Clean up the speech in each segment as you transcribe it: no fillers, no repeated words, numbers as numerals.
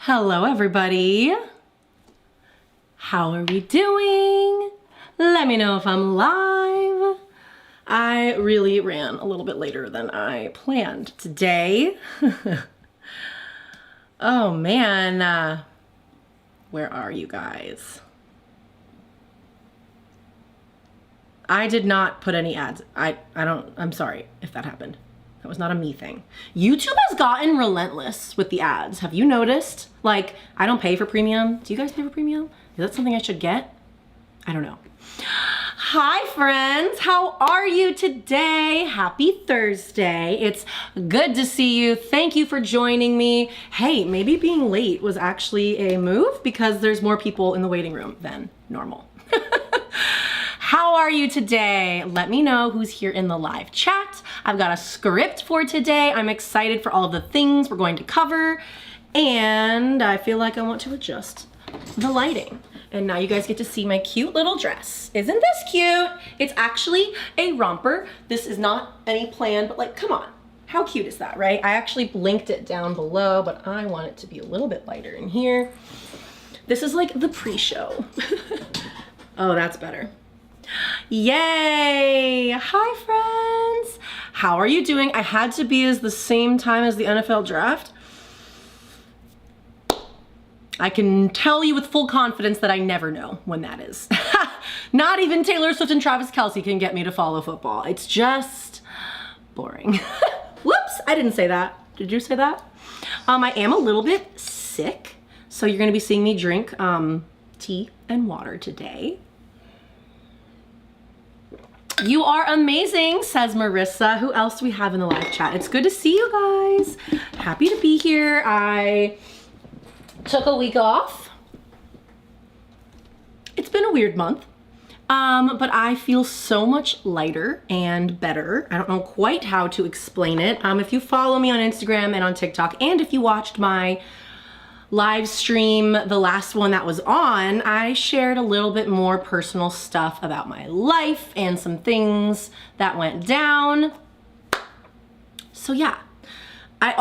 Hello everybody. How are we doing? Let me know if I'm live. I really ran a little bit later than I planned today. Oh man, where are you guys? I did not put any ads. I'm sorry if that happened. That was not a me thing. YouTube has gotten relentless with the ads. Have you noticed? Like, I don't pay for premium. Do you guys pay for premium? Is that something I should get? I don't know. Hi friends, how are you today? Happy Thursday. It's good to see you. Thank you for joining me. Hey, maybe being late was actually a move because there's more people in the waiting room than normal. How are you today? Let me know who's here in the live chat. I've got a script for today. I'm excited for all of the things we're going to cover. And I feel like I want to adjust the lighting. And now you guys get to see my cute little dress. Isn't this cute? It's actually a romper. This is not any plan, but like, come on. How cute is that, right? I actually linked it down below, but I want it to be a little bit lighter in here. This is like the pre-show. Oh, that's better. Yay! Hi friends! How are you doing? I had to be as the same time as the NFL draft. I can tell you with full confidence that I never know when that is. Not even Taylor Swift and Travis Kelce can get me to follow football. It's just boring. Whoops, I didn't say that. Did you say that? I am a little bit sick, so you're gonna be seeing me drink tea and water today. You are amazing, says Marissa. Who else do we have in the live chat? It's good to see you guys. Happy to be here. I took a week off. It's been a weird month, but I feel so much lighter and better. I don't know quite how to explain it. If you follow me on Instagram and on TikTok, and if you watched my live stream, the last one that was on, I shared a little bit more personal stuff about my life and some things that went down. So yeah, I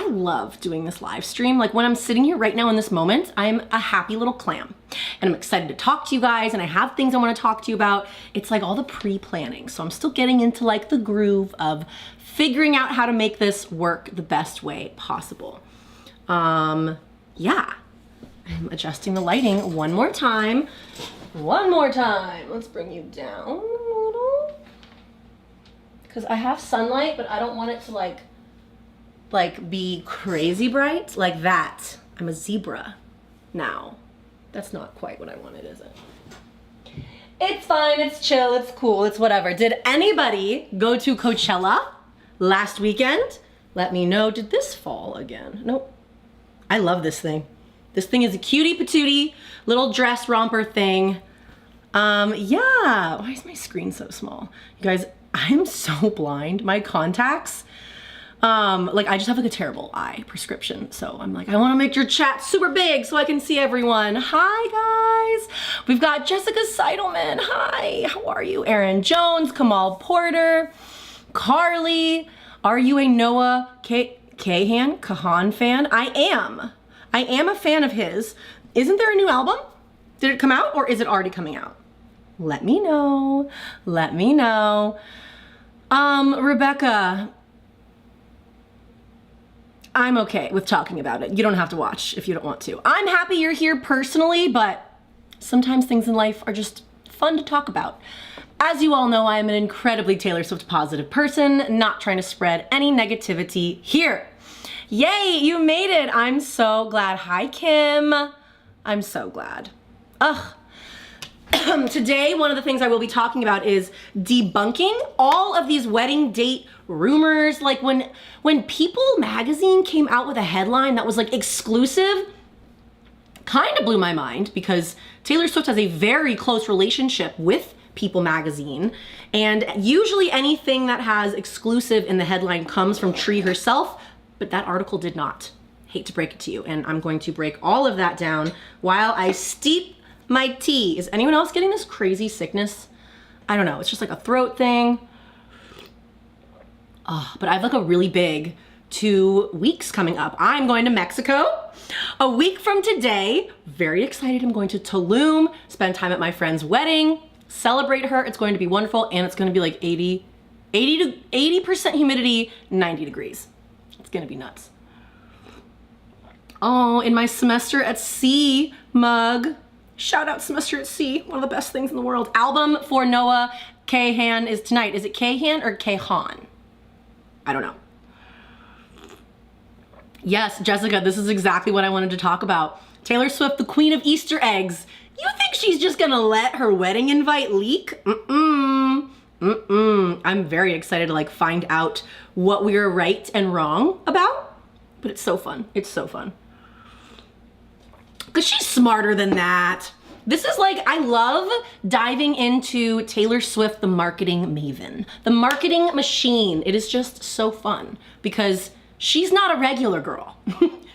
love doing this live stream. Like when I'm sitting here right now in this moment, I'm a happy little clam and I'm excited to talk to you guys and I have things I want to talk to you about. It's like all the pre-planning. So I'm still getting into like the groove of figuring out how to make this work the best way possible. Yeah, I'm adjusting the lighting one more time. Let's bring you down a little. Because I have sunlight, but I don't want it to like be crazy bright like that. I'm a zebra now. That's not quite what I wanted, is it? It's fine, it's chill, it's cool, it's whatever. Did anybody go to Coachella last weekend? Let me know. Did this fall again? Nope. I love this thing. This thing is a cutie patootie little dress romper thing. Yeah, why is my screen so small? You guys, I'm so blind. My contacts, like I just have like a terrible eye prescription. So I'm like, I want to make your chat super big so I can see everyone. Hi guys. We've got Jessica Seidelman. Hi, how are you? Aaron Jones, Kamal Porter, Carly. Are you a Noah Kahan fan? I am a fan of his. Isn't there a new album? Did it come out or is it already coming out? Let me know. Let me know. Rebecca, I'm okay with talking about it. You don't have to watch if you don't want to. I'm happy you're here personally, but sometimes things in life are just fun to talk about. As you all know, I am an incredibly Taylor Swift positive person, not trying to spread any negativity here. Yay, you made it. I'm so glad. Hi, Kim. I'm so glad. Ugh. Today, one of the things I will be talking about is debunking all of these wedding date rumors. Like when People magazine came out with a headline that was like exclusive, kind of blew my mind because Taylor Swift has a very close relationship with People magazine, and usually anything that has exclusive in the headline comes from Tree herself, but that article did not. Hate to break it to you, and I'm going to break all of that down while I steep my tea. Is anyone else getting this crazy sickness? I don't know, it's just like a throat thing. Oh, but I have like a really big 2 weeks coming up. I'm going to Mexico a week from today. Very excited. I'm going to Tulum, spend time at my friend's wedding, celebrate her. It's going to be wonderful, and it's going to be like 80% humidity, 90 degrees. It's going to be nuts. Oh, in my semester at sea mug. Shout out Semester at Sea, one of the best things in the world. Album for Noah Kahan is tonight. Is it Kahan or Kahan? I don't know. Yes, Jessica, this is exactly what I wanted to talk about. Taylor Swift, the queen of Easter eggs. You think she's just gonna let her wedding invite leak? I'm very excited to like find out what we were right and wrong about, but it's so fun. It's so fun. Cause she's smarter than that. This is like, I love diving into Taylor Swift, the marketing maven, the marketing machine. It is just so fun because she's not a regular girl.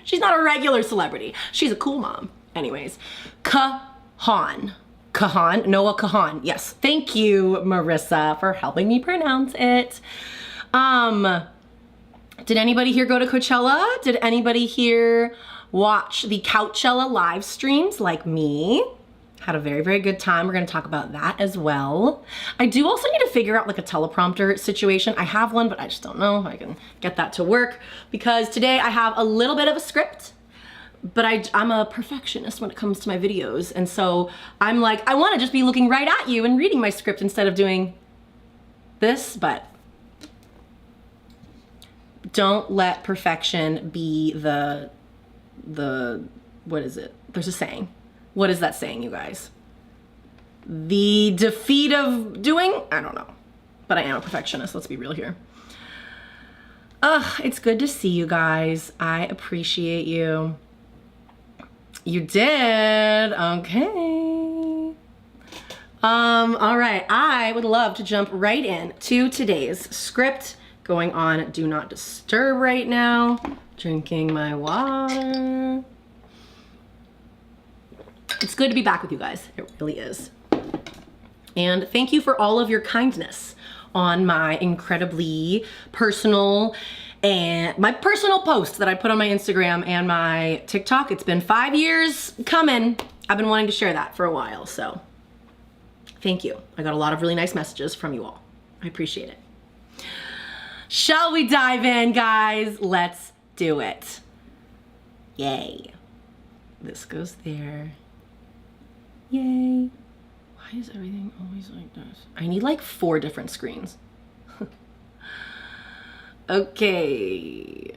She's not a regular celebrity. She's a cool mom. Anyways, Kahan, Noah Kahan. Yes, thank you, Marissa, for helping me pronounce it. Did anybody here go to Coachella? Did anybody here watch the Coachella live streams like me? Had a very, very good time. We're gonna talk about that as well. I do also need to figure out like a teleprompter situation. I have one, but I just don't know if I can get that to work because today I have a little bit of a script, but I'm a perfectionist when it comes to my videos. And so I'm like, I wanna just be looking right at you and reading my script instead of doing this, but don't let perfection be the what is it? There's a saying. What is that saying, you guys? The defeat of doing? I don't know. But I am a perfectionist, let's be real here. It's good to see you guys. I appreciate you. You did, okay. All right, I would love to jump right in to today's script. Going on Do Not Disturb right now. Drinking my water. It's good to be back with you guys. It really is. And thank you for all of your kindness on my incredibly personal and my personal post that I put on my Instagram and my TikTok. It's been 5 years coming. I've been wanting to share that for a while, so thank you. I got a lot of really nice messages from you all. I appreciate it. Shall we dive in, guys? Let's do it. Yay. This goes there. Yay. Why is everything always like this? I need like 4 different screens. Okay.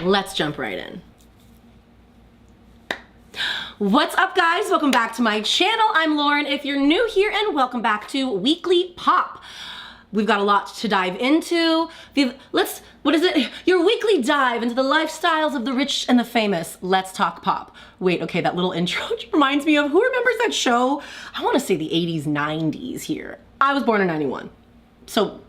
Let's jump right in. What's up, guys? Welcome back to my channel. I'm Lauren if you're new here, and welcome back to Weekly Pop. We've got a lot to dive into. What is it? Your weekly dive into the lifestyles of the rich and the famous. Let's talk pop. Wait, okay, that little intro reminds me of, who remembers that show? I wanna say the 80s, 90s here. I was born in 91. So,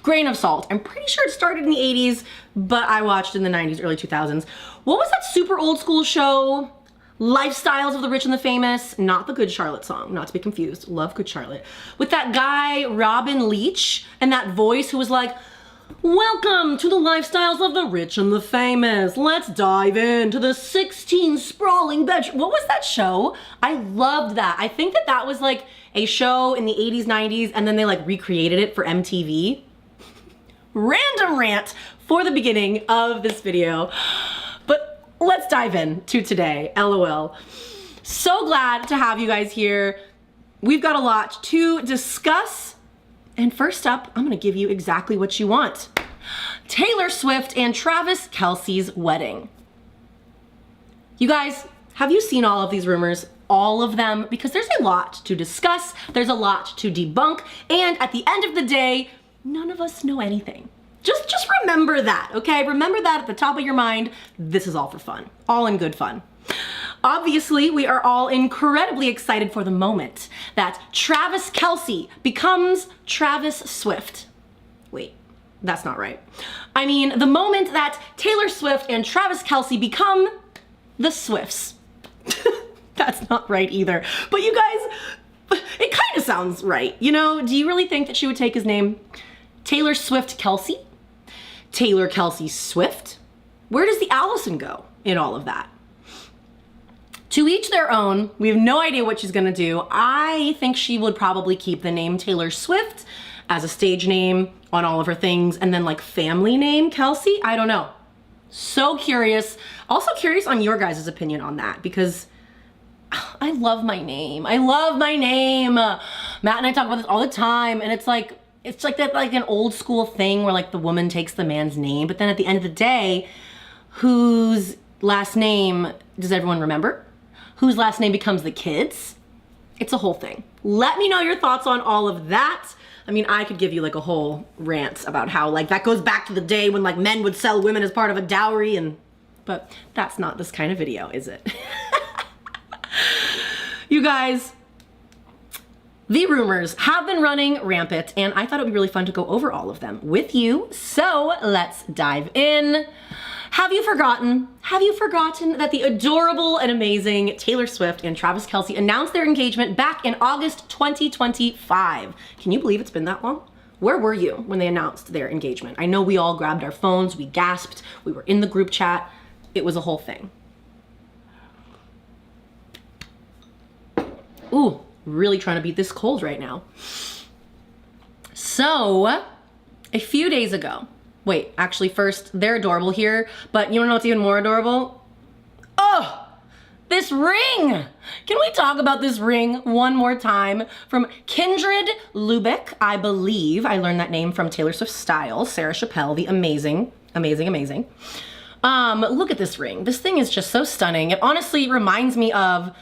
grain of salt. I'm pretty sure it started in the 80s, but I watched in the 90s, early 2000s. What was that super old school show? Lifestyles of the Rich and the Famous, not the Good Charlotte song, not to be confused. Love Good Charlotte. With that guy, Robin Leach, and that voice who was like, welcome to the lifestyles of the rich and the famous. Let's dive into the 16 sprawling bedrooms. What was that show? I loved that. I think that that was like a show in the 80s, 90s, and then they like recreated it for MTV. Random rant for the beginning of this video. But let's dive in to today, LOL. So glad to have you guys here. We've got a lot to discuss. And first up, I'm gonna give you exactly what you want. Taylor Swift and Travis Kelce's wedding. You guys, have you seen all of these rumors? All of them? Because there's a lot to discuss, there's a lot to debunk, and at the end of the day, none of us know anything. Just remember that, okay? Remember that at the top of your mind. This is all for fun, all in good fun. Obviously, we are all incredibly excited for the moment that Travis Kelce becomes Travis Swift. Wait, that's not right. I mean, the moment that Taylor Swift and Travis Kelce become the Swifts. That's not right either. But you guys, it kind of sounds right. You know, do you really think that she would take his name? Taylor Swift Kelce? Taylor, Kelce, Swift? Where does the Allison go in all of that? To each their own. We have no idea what she's gonna do. I think she would probably keep the name Taylor Swift as a stage name on all of her things, and then like family name Kelce. I don't know. So curious. Also curious on your guys' opinion on that, because I love my name. I love my name. Matt and I talk about this all the time, and it's like that, like an old school thing where like the woman takes the man's name, but then at the end of the day, whose last name does everyone remember? Whose last name becomes the kids? It's a whole thing. Let me know your thoughts on all of that. I mean, I could give you like a whole rant about how like that goes back to the day when like men would sell women as part of a dowry, but that's not this kind of video, is it? You guys, the rumors have been running rampant, and I thought it would be really fun to go over all of them with you. So let's dive in. Have you forgotten that the adorable and amazing Taylor Swift and Travis Kelce announced their engagement back in August 2025? Can you believe it's been that long? Where were you when they announced their engagement? I know we all grabbed our phones, we gasped, we were in the group chat. It was a whole thing. Ooh, really trying to beat this cold right now. So, a few days ago, wait, actually first, they're adorable here, but you wanna know what's even more adorable? Oh, this ring! Can we talk about this ring one more time? From Kindred Lubeck, I believe. I learned that name from Taylor Swift Style, Sarah Chappelle, the amazing. Look at this ring. This thing is just so stunning. It honestly reminds me of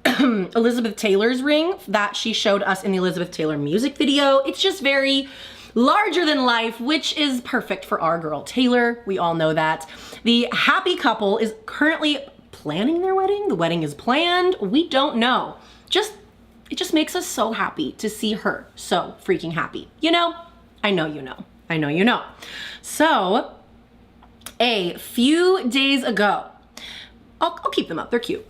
Elizabeth Taylor's ring that she showed us in the Elizabeth Taylor music video. It's just very larger than life, which is perfect for our girl Taylor. We all know that. The happy couple is currently planning their wedding. The wedding is planned. We don't know. It just makes us so happy to see her so freaking happy. You know? I know you know. I know you know. So, a few days ago, I'll keep them up, they're cute.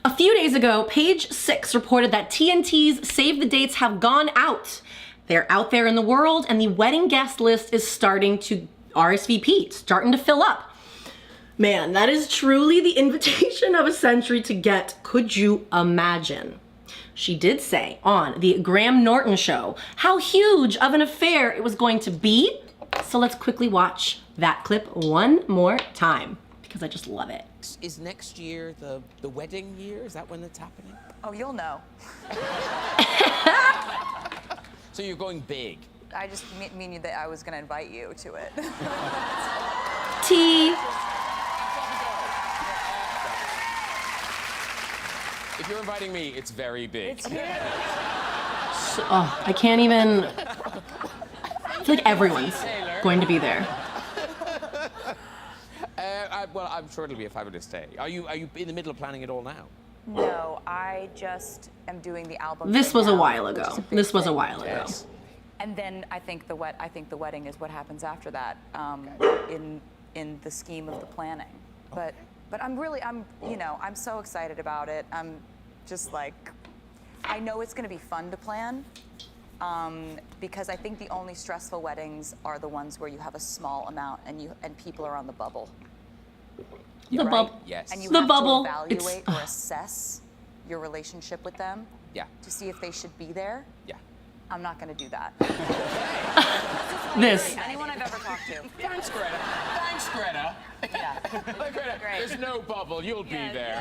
A few days ago, Page 6 reported that TNT's Save the Dates have gone out. They're out there in the world, and the wedding guest list is starting to RSVP, starting to fill up. Man, that is truly the invitation of a century to get. Could you imagine? She did say on the Graham Norton show how huge of an affair it was going to be. So let's quickly watch that clip one more time, because I just love it. Is next year the wedding year? Is that when it's happening? Oh, you'll know. So you're going big? I just mean that I was going to invite you to it. T. If you're inviting me, it's very big. It's huge. So, oh, I can't even. I feel like everyone's going to be there. Well, I'm sure it'll be a fabulous day. Are you in the middle of planning it all now? No, I just am doing the album. This was a now, while ago. Yes. And then I think the wedding is what happens after that, in the scheme of the planning. But I'm so excited about it. I'm just like, I know it's going to be fun to plan, because I think the only stressful weddings are the ones where you have a small amount and people are on the bubble. The bubble. Yes. And you The have bubble. to evaluate or assess your relationship with them. Yeah. To see if they should be there. Yeah. I'm not going to do that. This. Anyone I've ever talked to. Thanks, Greta. Thanks, Greta. Yeah. Greta, Great. there's no bubble. You'll be there.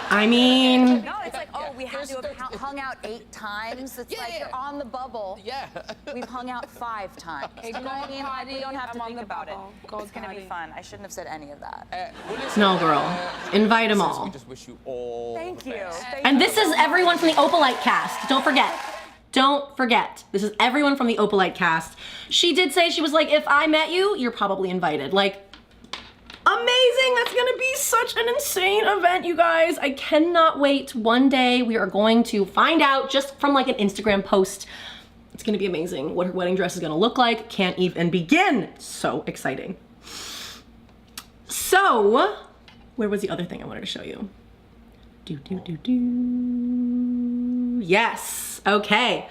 I mean, No, it's like, oh, we have to have hung out 8 times. It's like you're on the bubble. Yeah. We've hung out 5 times. Hey, You know go what I mean? Like, we don't have to I'm on think the about bubble. it. Go It's going to be potty. fun. I shouldn't have said any of that. no, girl. Invite them all. We just wish you all Thank the you. best. And this is everyone from the Opalite cast. Don't forget. This is everyone from the Opalite cast. She did say, she was like, if I met you, you're probably invited. Like, amazing. That's gonna be such an insane event, you guys. I cannot wait. One day we are going to find out just from like an Instagram post. It's gonna be amazing what her wedding dress is gonna look like. Can't even begin. So exciting. So, where was the other thing I wanted to show you? Yes, okay.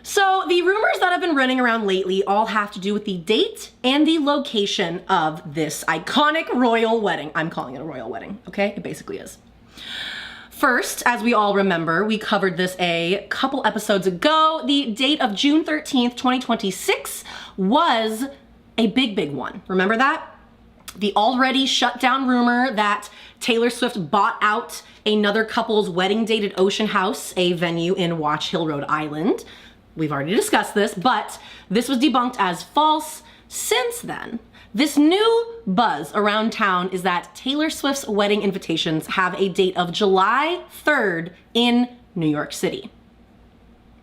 So the rumors that have been running around lately all have to do with the date and the location of this iconic royal wedding. I'm calling it a royal wedding, okay? It basically is. First, as we all remember, we covered this a couple episodes ago. The date of June 13th, 2026 was a big one. Remember that? The already shut down rumor that Taylor Swift bought out another couple's wedding date at Ocean House, a venue in Watch Hill, Rhode Island. We've already discussed this, but this was debunked as false. Since then, this new buzz around town is that Taylor Swift's wedding invitations have a date of July 3rd in New York City.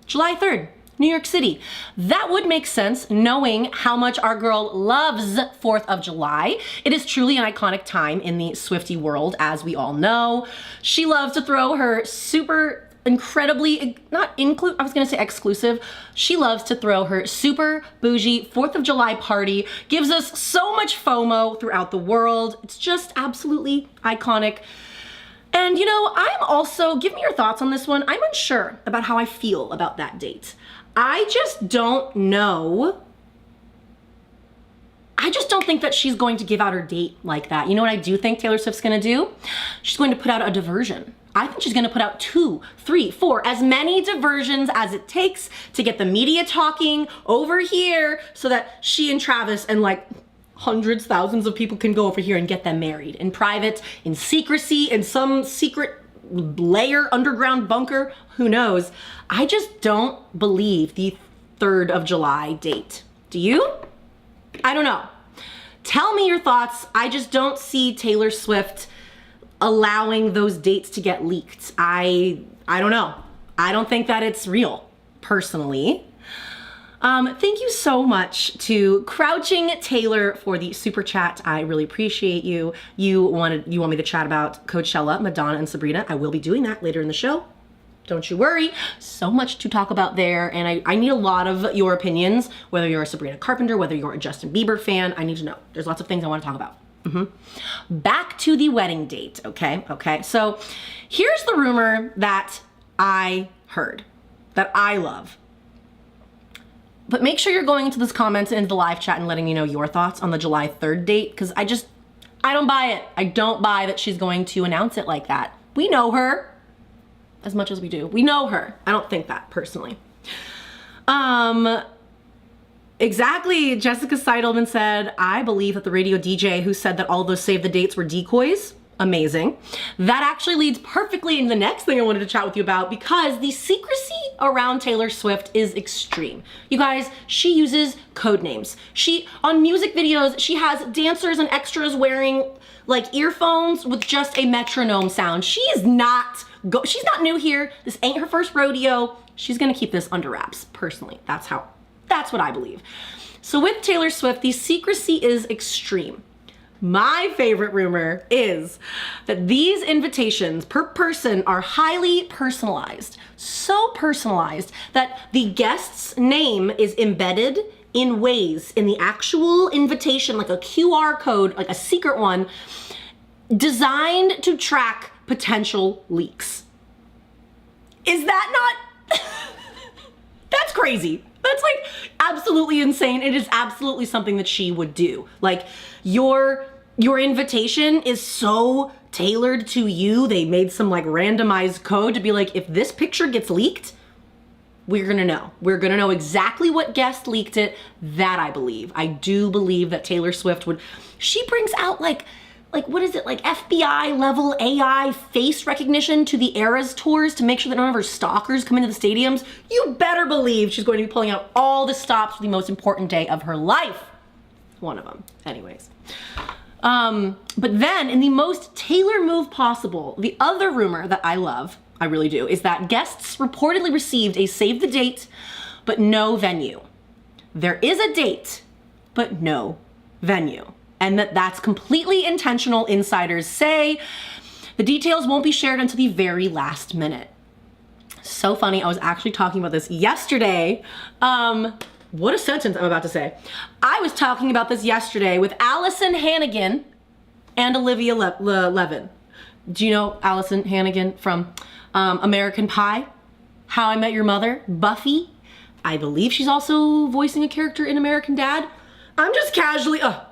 July 3rd, New York City. That would make sense knowing how much our girl loves 4th of July. It is truly an iconic time in the Swiftie world, as we all know. She loves to throw her super incredibly, I was gonna say exclusive. She loves to throw her super bougie 4th of July party, gives us so much FOMO throughout the world. It's just absolutely iconic. And you know, I'm also, give me your thoughts on this one. I'm unsure about how I feel about that date. I just don't know. I just don't think that she's going to give out her date like that. You know what I do think Taylor Swift's gonna do? She's going to put out a diversion. I think she's gonna put out 2, 3, 4, as many diversions as it takes to get the media talking over here so that she and Travis and like hundreds, thousands of people can go over here and get them married in private, in secrecy, in some secret layer, underground bunker, who knows. I just don't believe the 3rd of July date. Do you? I don't know. Tell me your thoughts. I just don't see Taylor Swift allowing those dates to get leaked. I don't know. I don't think that it's real, personally. Thank you so much to Crouching Taylor for the super chat. I really appreciate you. You want me to chat about Coachella, Madonna, and Sabrina. I will be doing that later in the show. Don't you worry. So much to talk about there, and I need a lot of your opinions, whether you're a Sabrina Carpenter, whether you're a Justin Bieber fan. I need to know. There's lots of things I want to talk about. Back to the wedding date, okay? So here's the rumor that I heard, that I love. But make sure you're going into this comments and into the live chat and letting me know your thoughts on the July 3rd date, because I don't buy it. I don't buy that she's going to announce it like that. We know her as much as we do. We know her. I don't think that, personally. Exactly, Jessica Seidelman said, I believe that the radio DJ who said that all those save the dates were decoys. Amazing. That actually leads perfectly into the next thing I wanted to chat with you about, because the secrecy around Taylor Swift is extreme. You guys, she uses code names. On music videos, she has dancers and extras wearing like earphones with just a metronome sound. She's not new here. This ain't her first rodeo. She's gonna keep this under wraps, personally. That's what I believe. So with Taylor Swift, the secrecy is extreme. My favorite rumor is that these invitations per person are highly personalized. So personalized that the guest's name is embedded in ways in the actual invitation, like a QR code, like a secret one, designed to track potential leaks. Is that not? That's crazy. That's like absolutely insane. It is absolutely something that she would do. Like your invitation is so tailored to you. They made some like randomized code to be like, if this picture gets leaked, we're gonna know. We're gonna know exactly what guest leaked it. That I believe. I do believe that Taylor Swift would, she brings out like what is it, like FBI level AI face recognition to the Eras tours to make sure that none of her stalkers come into the stadiums. You better believe she's going to be pulling out all the stops for the most important day of her life. One of them, anyways. But then in the most Taylor move possible, the other rumor that I love, I really do, is that guests reportedly received a save the date, but no venue. There is a date, but no venue. And that's completely intentional, insiders say. The details won't be shared until the very last minute. So funny, I was actually talking about this yesterday. What a sentence I'm about to say. I was talking about this yesterday with Allison Hannigan and Olivia Levin. Do you know Allison Hannigan from American Pie, How I Met Your Mother, Buffy? I believe she's also voicing a character in American Dad. I'm just casually, I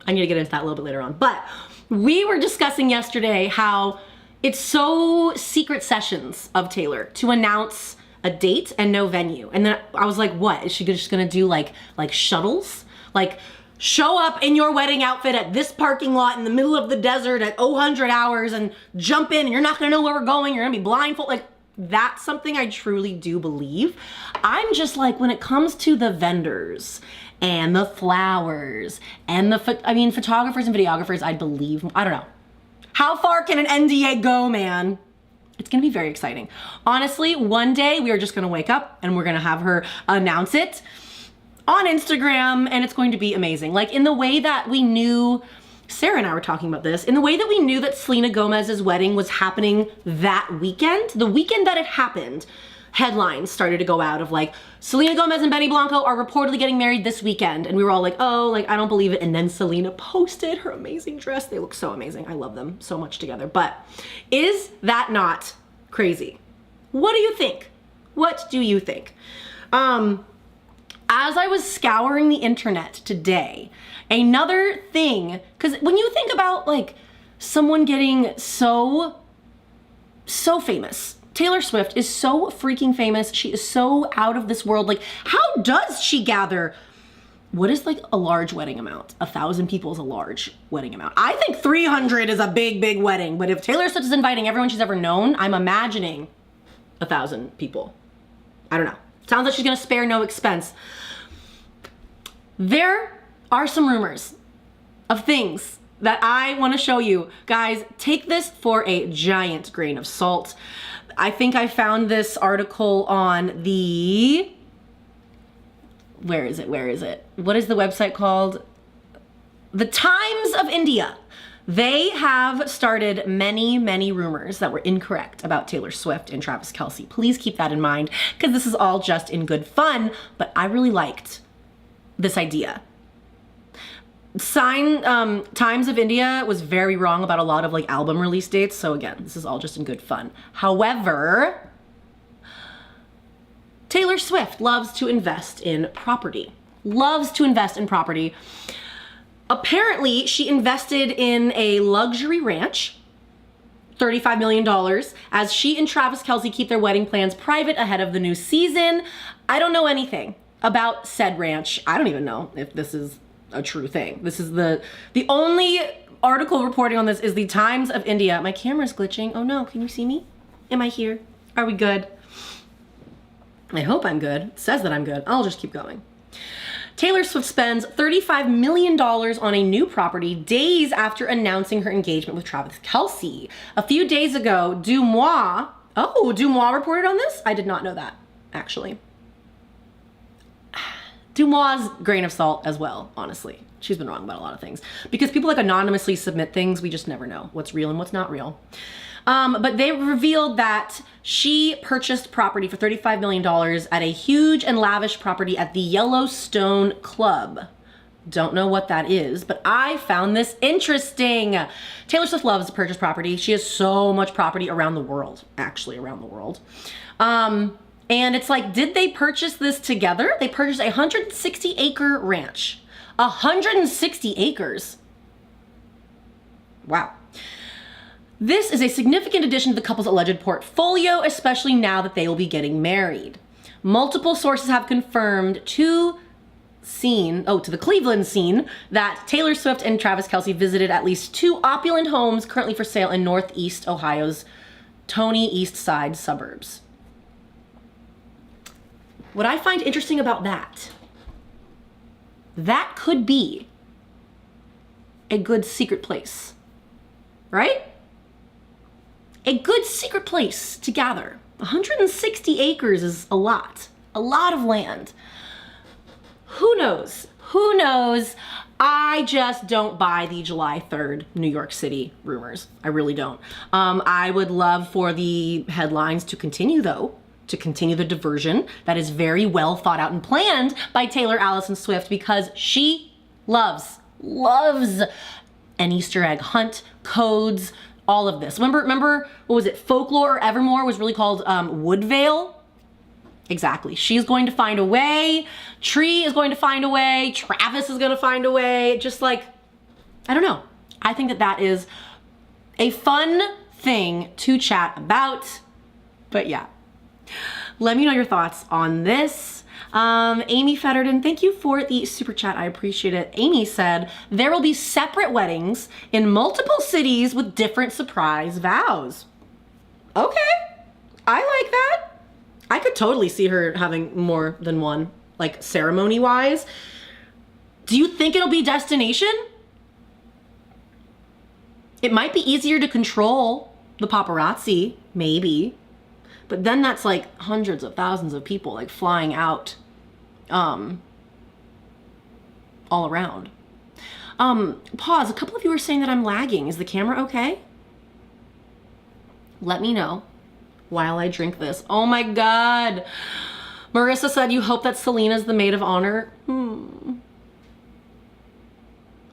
need to get into that a little bit later on. But we were discussing yesterday how it's so secret sessions of Taylor to announce a date and no venue. And then I was like, what? Is she just gonna do like shuttles? Like, show up in your wedding outfit at this parking lot in the middle of the desert at 0 hours and jump in and you're not gonna know where we're going, you're gonna be blindfolded. Like, that's something I truly do believe. I'm just like, when it comes to the vendors and the flowers and photographers and videographers, I believe, I don't know. How far can an NDA go, man? It's gonna be very exciting. Honestly, one day we are just gonna wake up and we're gonna have her announce it on Instagram, and it's going to be amazing. Like, in the way that we knew, Sarah and I were talking about this, in the way that we knew that Selena Gomez's wedding was happening that weekend, the weekend that it happened, headlines started to go out of like, Selena Gomez and Benny Blanco are reportedly getting married this weekend. And we were all like, oh, like, I don't believe it. And then Selena posted her amazing dress. They look so amazing. I love them so much together. But is that not crazy? What do you think? What do you think? As I was scouring the internet today, another thing, because when you think about like someone getting so famous, Taylor Swift is so freaking famous. She is so out of this world. Like, how does she gather, what is like a large wedding amount? 1,000 people is a large wedding amount. I think 300 is a big wedding, but if Taylor Swift is inviting everyone she's ever known, I'm imagining 1,000 people. I don't know. Sounds like she's gonna spare no expense. There are some rumors of things that I wanna show you. Guys, take this for a giant grain of salt. I think I found this article on the, where is it? What is the website called? The Times of India. They have started many rumors that were incorrect about Taylor Swift and Travis Kelce. Please keep that in mind, because this is all just in good fun, but I really liked this idea. Times of India was very wrong about a lot of like album release dates, so again, this is all just in good fun. However, Taylor Swift loves to invest in property. Apparently, she invested in a luxury ranch, $35 million, as she and Travis Kelce keep their wedding plans private ahead of the new season. I don't know anything about said ranch. I don't even know if this is a true thing. This is the only article reporting on this is the Times of India. My camera's glitching. Oh no, can you see me? Am I here? Are we good? I hope I'm good. It says that I'm good. I'll just keep going. Taylor Swift spends $35 million on a new property days after announcing her engagement with Travis Kelce. A few days ago, Dumois reported on this? I did not know that, actually. Dumois' grain of salt as well, honestly. She's been wrong about a lot of things. Because people like anonymously submit things, we just never know what's real and what's not real. But they revealed that she purchased property for $35 million at a huge and lavish property at the Yellowstone Club. Don't know what that is, but I found this interesting. Taylor Swift loves to purchase property. She has so much property around the world, actually around the world. And it's like, did they purchase this together? They purchased a 160-acre ranch. 160 acres. Wow. This is a significant addition to the couple's alleged portfolio, especially now that they will be getting married. Multiple sources have confirmed to the Cleveland scene that Taylor Swift and Travis Kelce visited at least 2 opulent homes currently for sale in Northeast Ohio's Tony East Side suburbs. What I find interesting about that could be a good secret place, right? A good secret place to gather. 160 acres is a lot of land. Who knows? Who knows? I just don't buy the July 3rd New York City rumors. I really don't. I would love for the headlines to continue though, to continue the diversion that is very well thought out and planned by Taylor Allison Swift, because she loves an Easter egg hunt, codes, all of this. Remember, what was it? Folklore or Evermore was really called Woodvale. Exactly. She's going to find a way. Tree is going to find a way. Travis is going to find a way. Just like, I don't know. I think that that is a fun thing to chat about. But yeah, let me know your thoughts on this. Amy Fetterden, thank you for the super chat. I appreciate it. Amy said, there will be separate weddings in multiple cities with different surprise vows. Okay, I like that. I could totally see her having more than one, like ceremony-wise. Do you think it'll be destination? It might be easier to control the paparazzi, maybe. But then that's like hundreds of thousands of people like flying out all around. Pause, a couple of you are saying that I'm lagging. Is the camera okay? Let me know while I drink this. Oh my God. Marissa said, you hope that Selena's the maid of honor.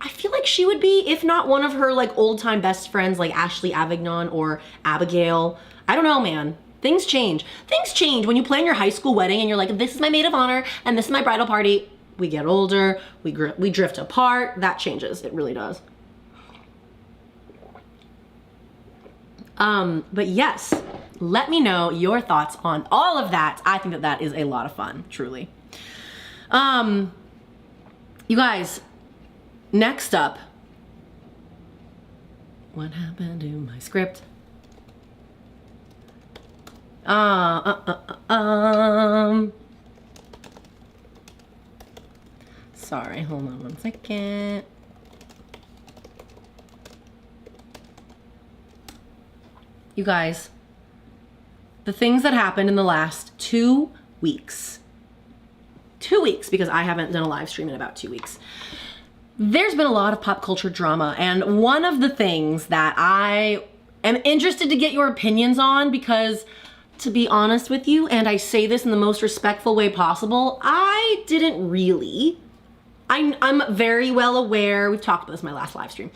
I feel like she would be, if not one of her like old time best friends like Ashley Avignon or Abigail. I don't know, man. Things change. Things change when you plan your high school wedding and you're like, this is my maid of honor and this is my bridal party. We get older, we drift apart. That changes. It really does. But yes, let me know your thoughts on all of that. I think that that is a lot of fun, truly. You guys, next up, what happened to my script? Sorry, hold on one second. You guys, the things that happened in the last 2 weeks. 2 weeks, because I haven't done a live stream in about 2 weeks. There's been a lot of pop culture drama, and one of the things that I am interested to get your opinions on, because to be honest with you, and I say this in the most respectful way possible, I didn't really. I'm very well aware, we've talked about this in my last live stream.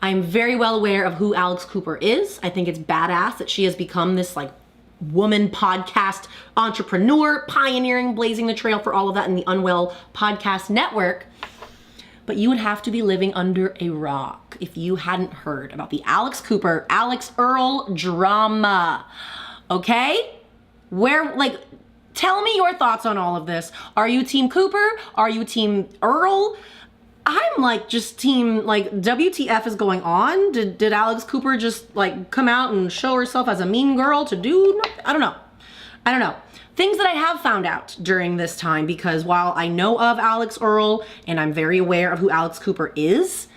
I'm very well aware of who Alex Cooper is. I think it's badass that she has become this like woman podcast entrepreneur, pioneering, blazing the trail for all of that in the Unwell podcast network. But you would have to be living under a rock if you hadn't heard about the Alex Cooper, Earle drama. Okay? Tell me your thoughts on all of this. Are you team Cooper? Are you team Earle? I'm like just team like WTF is going on? Did Alex Cooper just like come out and show herself as a mean girl to do? I don't know. Things that I have found out during this time, because while I know of Earle and I'm very aware of who Alex Cooper is,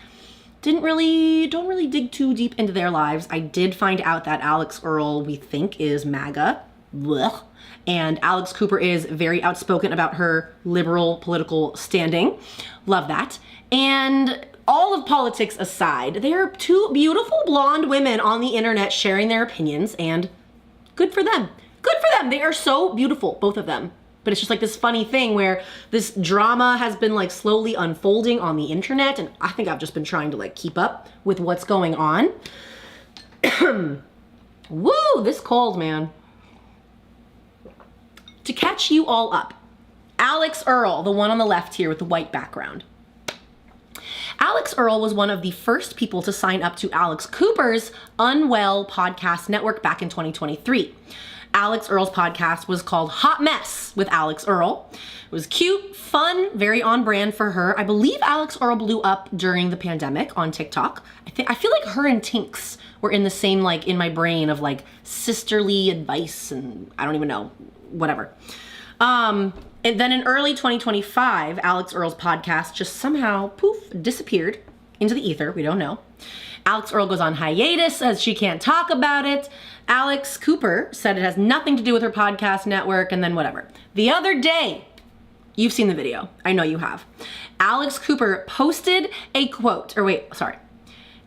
don't really dig too deep into their lives. I did find out that Earle, we think, is MAGA. Blech. And Alex Cooper is very outspoken about her liberal political standing. Love that. And all of politics aside, they are two beautiful blonde women on the internet sharing their opinions, and good for them. Good for them. They are so beautiful, both of them. But it's just like this funny thing where this drama has been like slowly unfolding on the internet, and I think I've just been trying to like keep up with what's going on. Woo, this cold, man. To catch you all up, Earle, the one on the left here with the white background. Earle was one of the first people to sign up to Alex Cooper's Unwell podcast network back in 2023. Earle's podcast was called Hot Mess with Earle. It was cute, fun, very on brand for her. I believe Earle blew up during the pandemic on TikTok. I feel like her and Tinks were in the same, like, in my brain of like sisterly advice, and I don't even know, whatever. And then in early 2025, Earle's podcast just somehow, poof, disappeared into the ether. We don't know. Earle goes on hiatus as she can't talk about it. Alex Cooper said it has nothing to do with her podcast network, and then whatever. The other day, you've seen the video. I know you have. Alex Cooper posted a quote, Earle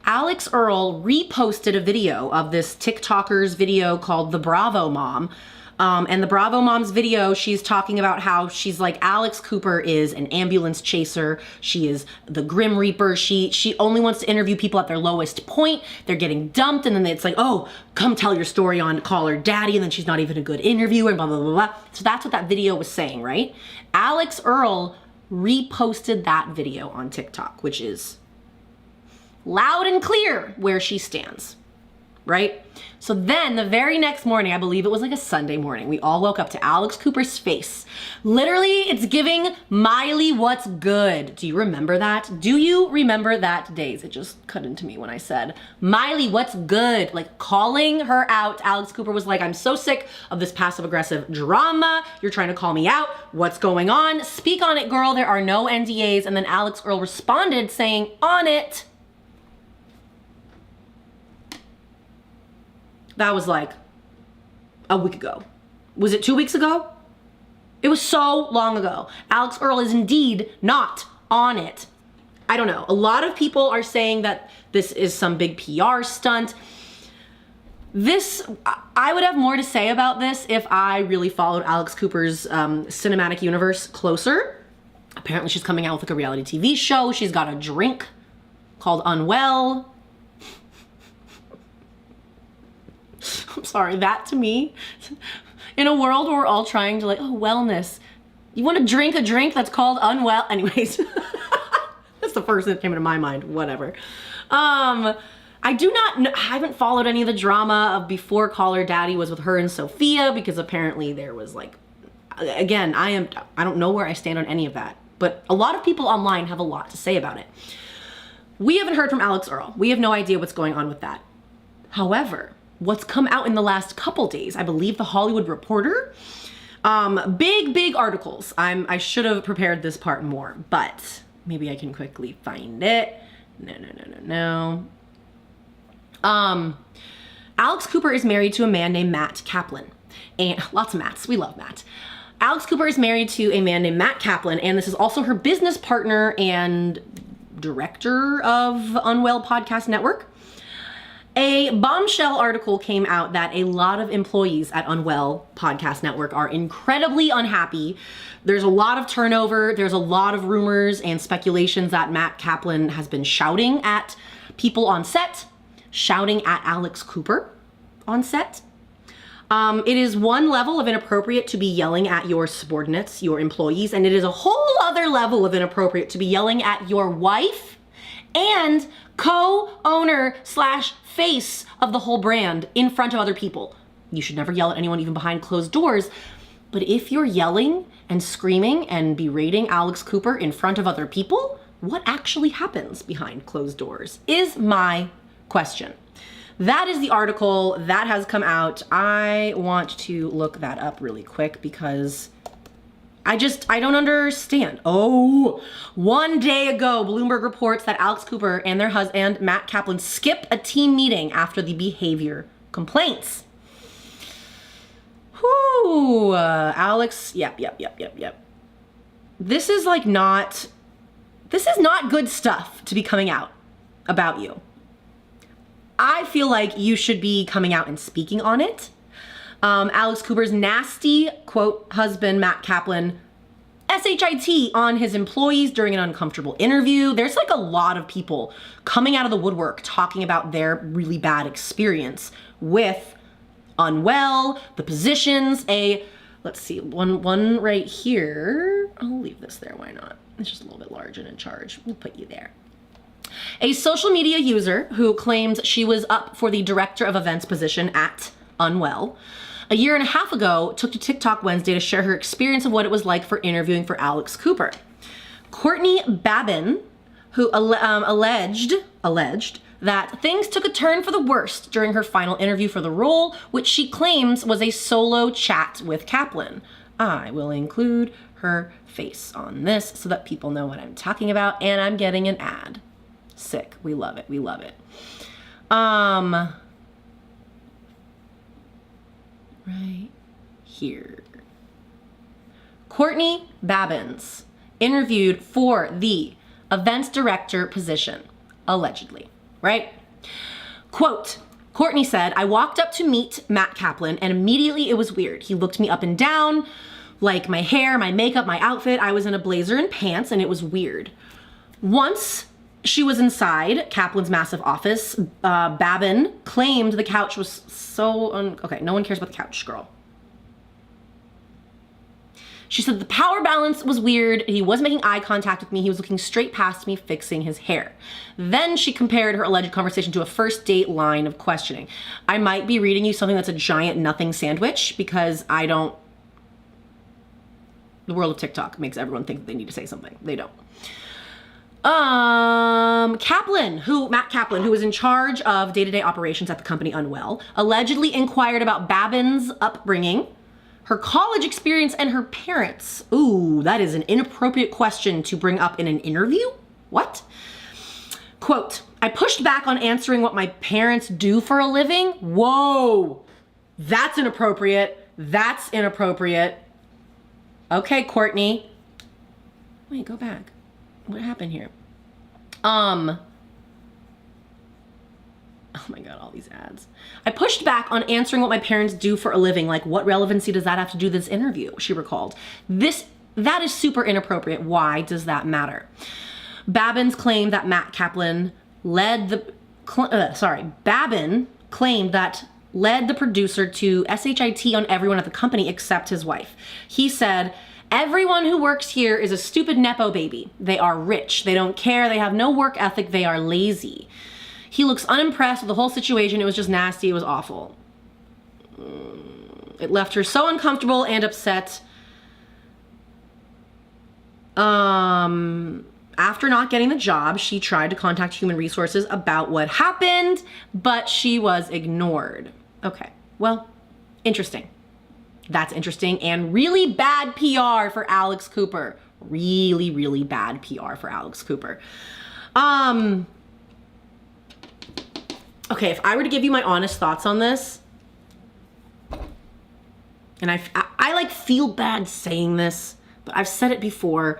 reposted a video of this TikToker's video called The Bravo Mom, And the Bravo Moms video, she's talking about how she's like, Alex Cooper is an ambulance chaser. She is the Grim Reaper. She only wants to interview people at their lowest point. They're getting dumped, and then it's like, oh, come tell your story on Call Her Daddy, and then she's not even a good interviewer, and blah, blah, blah, blah. So that's what that video was saying, right? Earle reposted that video on TikTok, which is loud and clear where she stands, right? So then the very next morning, I believe it was like a Sunday morning, we all woke up to Alex Cooper's face. Literally, it's giving Miley what's good. Do you remember that? Do you remember that days? It just cut into me when I said, Miley, what's good? Like calling her out. Alex Cooper was like, I'm so sick of this passive aggressive drama. You're trying to call me out. What's going on? Speak on it, girl. There are no NDAs. And then Earle responded saying, on it. That was like a week ago. Was it 2 weeks ago? It was so long ago. Earle is indeed not on it. I don't know. A lot of people are saying that this is some big PR stunt. I would have more to say about this if I really followed Alex Cooper's cinematic universe closer. Apparently she's coming out with like a reality TV show. She's got a drink called Unwell. I'm sorry, that to me, in a world where we're all trying to like, oh, wellness. You want to drink a drink that's called Unwell? Anyways, that's the first thing that came into my mind, whatever. I do not know, I haven't followed any of the drama of before Call Her Daddy was with her and Sophia, because apparently there was like, again, I don't know where I stand on any of that, but a lot of people online have a lot to say about it. We haven't heard from Earle. We have no idea what's going on with that. However, what's come out in the last couple days, I believe the Hollywood Reporter, big articles. I should have prepared this part more, but maybe I can quickly find it. No. Alex Cooper is married to a man named Matt Kaplan, and lots of Matts, we love Matt. Alex Cooper is married to a man named Matt Kaplan, and this is also her business partner and director of Unwell Podcast Network. A bombshell article came out that a lot of employees at Unwell Podcast Network are incredibly unhappy. There's a lot of turnover. There's a lot of rumors and speculations that Matt Kaplan has been shouting at people on set, shouting at Alex Cooper on set. It is one level of inappropriate to be yelling at your subordinates, your employees, and it is a whole other level of inappropriate to be yelling at your wife and co-owner / face of the whole brand in front of other people. You should never yell at anyone even behind closed doors. But if you're yelling and screaming and berating Alex Cooper in front of other people, what actually happens behind closed doors is my question. That is the article that has come out. I want to look that up really quick because I don't understand. Oh, 1 day ago, Bloomberg reports that Alex Cooper and their husband, Matt Kaplan, skip a team meeting after the behavior complaints. Whoo, Alex, yep. This is not good stuff to be coming out about you. I feel like you should be coming out and speaking on it. Alex Cooper's nasty, quote, husband, Matt Kaplan, SHIT on his employees during an uncomfortable interview. There's like a lot of people coming out of the woodwork talking about their really bad experience with Unwell, the positions, let's see, one right here. I'll leave this there, why not? It's just a little bit large and in charge. We'll put you there. A social media user who claims she was up for the director of events position at Unwell a year and a half ago took to TikTok Wednesday to share her experience of what it was like for interviewing for Alex Cooper. Courtney Babin, who alleged that things took a turn for the worst during her final interview for the role, which she claims was a solo chat with Kaplan. I will include her face on this so that people know what I'm talking about, and I'm getting an ad. Sick. We love it. Right here. Courtney Babins interviewed for the events director position, allegedly, right? Quote, Courtney said, I walked up to meet Matt Kaplan and immediately it was weird. He looked me up and down, like my hair, my makeup, my outfit. I was in a blazer and pants and it was weird. Once she was inside Kaplan's massive office, Babin claimed the couch was so, okay, no one cares about the couch, girl. She said the power balance was weird. He wasn't making eye contact with me. He was looking straight past me, fixing his hair. Then she compared her alleged conversation to a first date line of questioning. I might be reading you something that's a giant nothing sandwich because I don't, the world of TikTok makes everyone think that they need to say something. They don't. Matt Kaplan, who was in charge of day-to-day operations at the company Unwell, allegedly inquired about Babin's upbringing, her college experience, and her parents. Ooh, that is an inappropriate question to bring up in an interview? What? Quote, I pushed back on answering what my parents do for a living. Whoa, that's inappropriate. That's inappropriate. Okay, Courtney. Wait, go back. What happened here? Oh my God, all these ads. I pushed back on answering what my parents do for a living. Like, what relevancy does that have to do with this interview? She recalled. That is super inappropriate. Why does that matter? Babin's claimed that Matt Kaplan Babin claimed that led the producer to SHIT on everyone at the company except his wife. He said, everyone who works here is a stupid Nepo baby. They are rich. They don't care. They have no work ethic. They are lazy. He looks unimpressed with the whole situation. It was just nasty. It was awful. It left her so uncomfortable and upset. After not getting the job, she tried to contact Human Resources about what happened, but she was ignored. Okay, well, interesting. That's interesting and really bad PR for Alex Cooper. Really, really bad PR for Alex Cooper. Okay, if I were to give you my honest thoughts on this, and I like feel bad saying this, but I've said it before,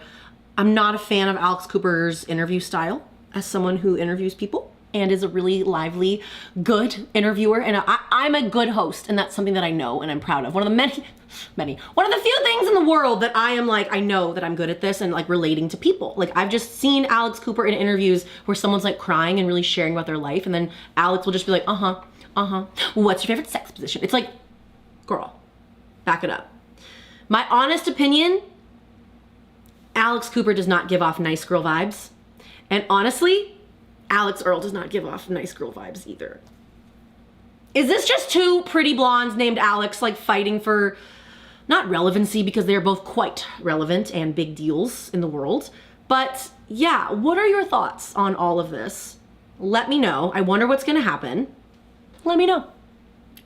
I'm not a fan of Alex Cooper's interview style as someone who interviews people and is a really lively, good interviewer. And I'm a good host, and that's something that I know and I'm proud of. One of the one of the few things in the world that I am like, I know that I'm good at this and like relating to people. Like I've just seen Alex Cooper in interviews where someone's like crying and really sharing about their life. And then Alex will just be like, what's your favorite sex position? It's like, girl, back it up. My honest opinion, Alex Cooper does not give off nice girl vibes. And honestly, Earle does not give off nice girl vibes either. Is this just two pretty blondes named Alex like fighting for, not relevancy because they're both quite relevant and big deals in the world, but yeah, what are your thoughts on all of this? Let me know. I wonder what's gonna happen. Let me know.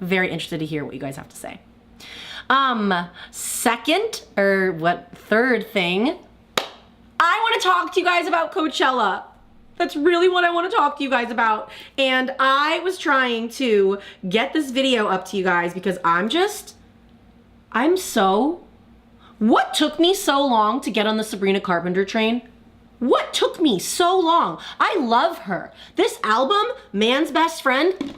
Very interested to hear what you guys have to say. Third thing, I want to talk to you guys about Coachella. That's really what I want to talk to you guys about. And I was trying to get this video up to you guys because what took me so long to get on the Sabrina Carpenter train? What took me so long? I love her. This album, Man's Best Friend,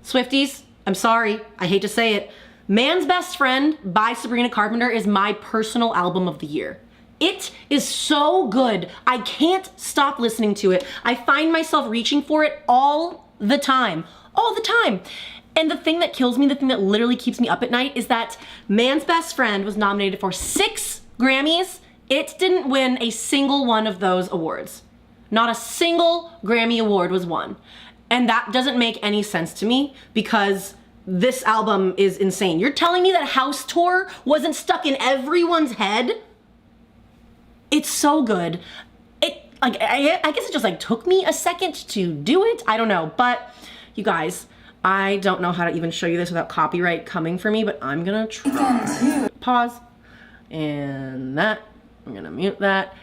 Swifties, I'm sorry, I hate to say it. Man's Best Friend by Sabrina Carpenter is my personal album of the year. It is so good. I can't stop listening to it. I find myself reaching for it all the time. And the thing that kills me, the thing that literally keeps me up at night is that Man's Best Friend was nominated for 6 Grammys. It didn't win a single one of those awards. Not a single Grammy award was won. And that doesn't make any sense to me because this album is insane. You're telling me that House Tour wasn't stuck in everyone's head? It's so good. I guess it just like took me a second to do it. I don't know, but you guys, I don't know how to even show you this without copyright coming for me, but I'm gonna try. Pause. And that, I'm gonna mute that.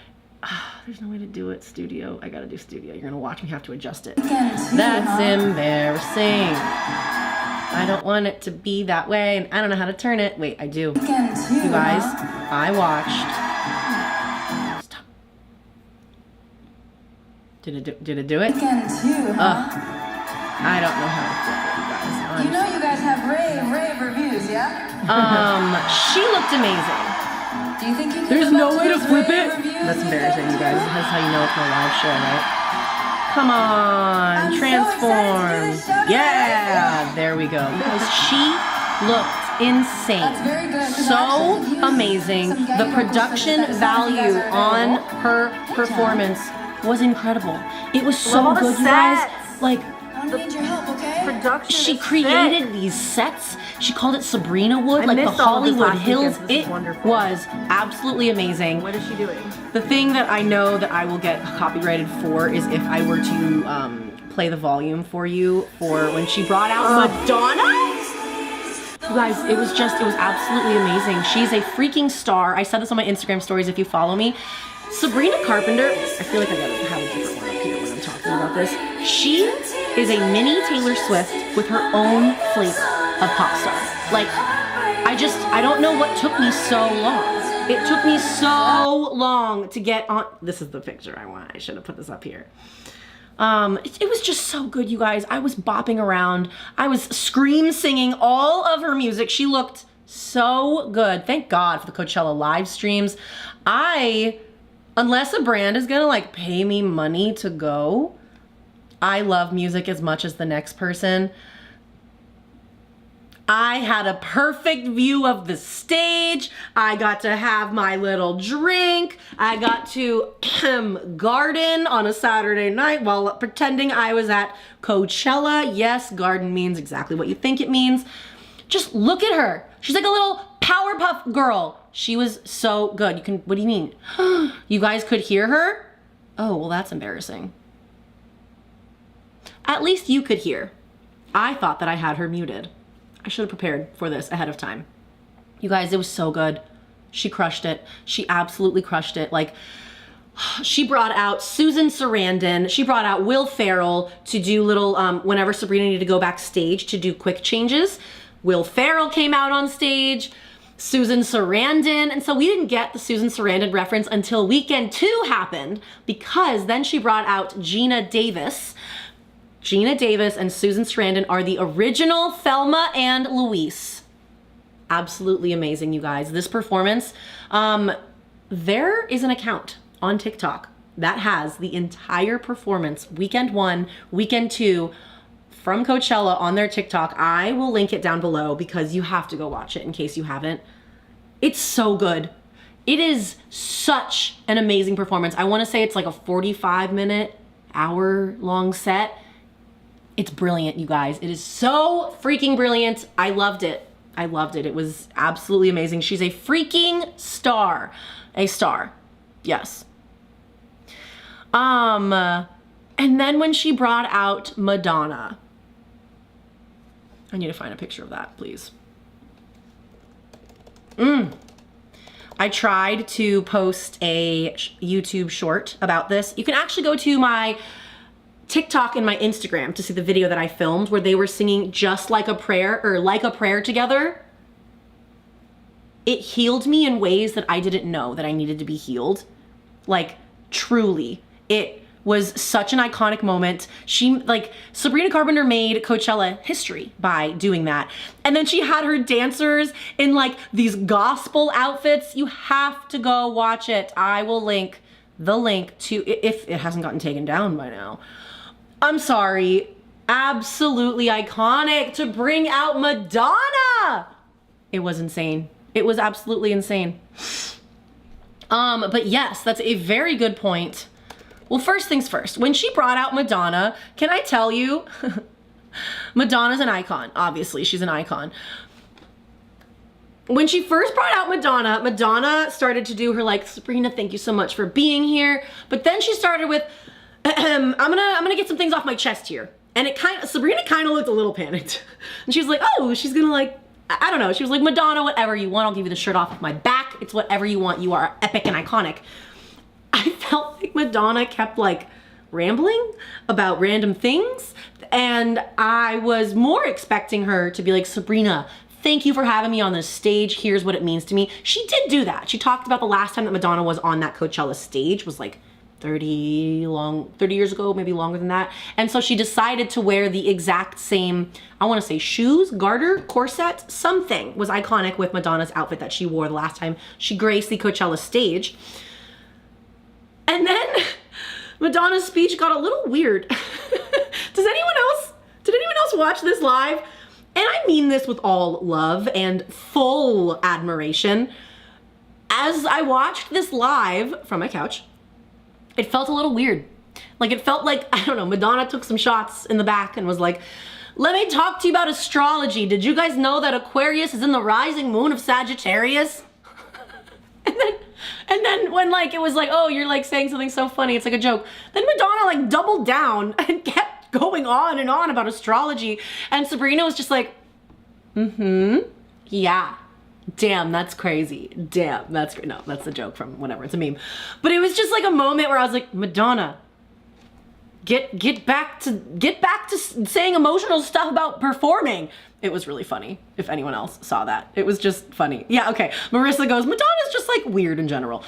There's no way to do it, studio. I gotta do studio. You're gonna watch me have to adjust it. That's embarrassing. I don't want it to be that way, and I don't know how to turn it. Wait, I do. You guys, I watched. Did it do it? I don't know how to flip it, you guys. You know you guys have rave reviews, yeah? She looked amazing. Do you think you can There's live no up way to those flip rave it. reviews? That's embarrassing, you guys. That's how you know it's my live show, right? Come on, I'm so transform. excited to do this show Yeah, there we go. Because she looked insane. That's very good. So Actually, amazing. some gay The vocals production for the songs you guys value are on available. her performance was incredible. It was so Love all the good, you guys. sets. Like, I need your help, okay? Production she is created sick. these sets. She called it Sabrina Wood, I like the missed all of this Hollywood last Hills. weekend. This is It wonderful. was absolutely amazing. What is she doing? The thing that I know that I will get copyrighted for is if I were to play the volume for you for when she brought out Madonna. You guys, it was absolutely amazing. She's a freaking star. I said this on my Instagram stories if you follow me. Sabrina Carpenter, I feel like I gotta have a different one up here when I'm talking about this. She is a mini Taylor Swift with her own flavor of pop star. Like, I don't know what took me so long. It took me so long to get on. This is the picture I want. I should have put this up here. It was just so good, you guys. I was bopping around. I was scream singing all of her music. She looked so good. Thank God for the Coachella live streams. Unless a brand is gonna like pay me money to go, I love music as much as the next person. I had a perfect view of the stage. I got to have my little drink. I got to garden on a Saturday night while pretending I was at Coachella. Yes, garden means exactly what you think it means. Just look at her. She's like a little Powerpuff Girl. She was so good. What do you mean? You guys could hear her? Oh, well, that's embarrassing. At least you could hear. I thought that I had her muted. I should have prepared for this ahead of time. You guys, it was so good. She crushed it. She absolutely crushed it. Like, she brought out Susan Sarandon. She brought out Will Ferrell to do little, whenever Sabrina needed to go backstage to do quick changes. Will Ferrell came out on stage. Susan Sarandon. And so we didn't get the Susan Sarandon reference until Weekend 2 happened, because then she brought out Gina Davis. Gina Davis and Susan Sarandon are the original Thelma and Louise. Absolutely amazing, you guys. This performance, there is an account on TikTok that has the entire performance, Weekend 1, Weekend 2, from Coachella on their TikTok. I will link it down below because you have to go watch it in case you haven't. It's so good. It is such an amazing performance. I want to say it's like a 45-minute, hour-long set. It's brilliant, you guys. It is so freaking brilliant. I loved it. I loved it. It was absolutely amazing. She's a freaking star. A star. Yes. And then when she brought out Madonna, I need to find a picture of that, please. I tried to post a YouTube short about this. You can actually go to my TikTok and my Instagram to see the video that I filmed where they were singing Just Like a Prayer, or Like a Prayer together. It healed me in ways that I didn't know that I needed to be healed. Like, truly. It was such an iconic moment. Sabrina Carpenter made Coachella history by doing that. And then she had her dancers in like these gospel outfits. You have to go watch it. I will link the link to, if it hasn't gotten taken down by now. I'm sorry. Absolutely iconic to bring out Madonna. It was insane. It was absolutely insane. But yes, that's a very good point. Well, first things first, when she brought out Madonna, can I tell you, Madonna's an icon. Obviously, she's an icon. When she first brought out Madonna, Madonna started to do her like, Sabrina, thank you so much for being here. But then she started with, I'm gonna get some things off my chest here. And Sabrina kind of looked a little panicked. And she was like, oh, she's gonna like, I don't know. She was like, Madonna, whatever you want. I'll give you the shirt off of my back. It's whatever you want. You are epic and iconic. I felt like Madonna kept like rambling about random things. And I was more expecting her to be like, Sabrina, thank you for having me on this stage. Here's what it means to me. She did do that. She talked about the last time that Madonna was on that Coachella stage was like 30 years ago, maybe longer than that. And so she decided to wear the exact same, I want to say shoes, garter, corset, something was iconic with Madonna's outfit that she wore the last time she graced the Coachella stage. And then Madonna's speech got a little weird. Did anyone else watch this live? And I mean this with all love and full admiration. As I watched this live from my couch, it felt a little weird. Like it felt like, I don't know, Madonna took some shots in the back and was like, let me talk to you about astrology. Did you guys know that Aquarius is in the rising moon of Sagittarius? And then when like, it was like, oh, you're like saying something so funny, it's like a joke. Then Madonna like doubled down and kept going on and on about astrology. And Sabrina was just like, yeah. Damn, that's crazy. Damn, that's great. No, that's a joke from whatever. It's a meme. But it was just like a moment where I was like, Madonna, get back to saying emotional stuff about performing. It was really funny. If anyone else saw that, it was just funny. Yeah, okay. Marissa goes, Madonna's just like weird in general.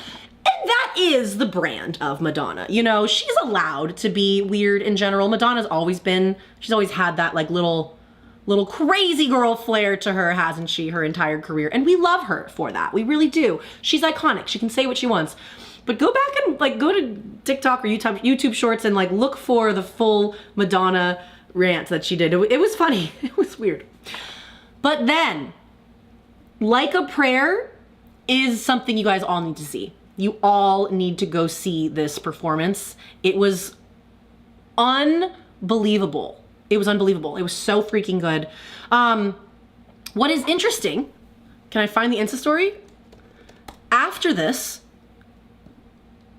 And that is the brand of Madonna. You know, she's allowed to be weird in general. Madonna's always been, she's always had that like little crazy girl flair to her, hasn't she, her entire career. And we love her for that. We really do. She's iconic. She can say what she wants. But go back and like go to TikTok or YouTube shorts and like look for the full Madonna rant that she did. It was funny. It was weird. But then, Like a Prayer is something you guys all need to see. You all need to go see this performance. It was unbelievable. It was unbelievable. It was so freaking good. What is interesting, can I find the Insta story? After this,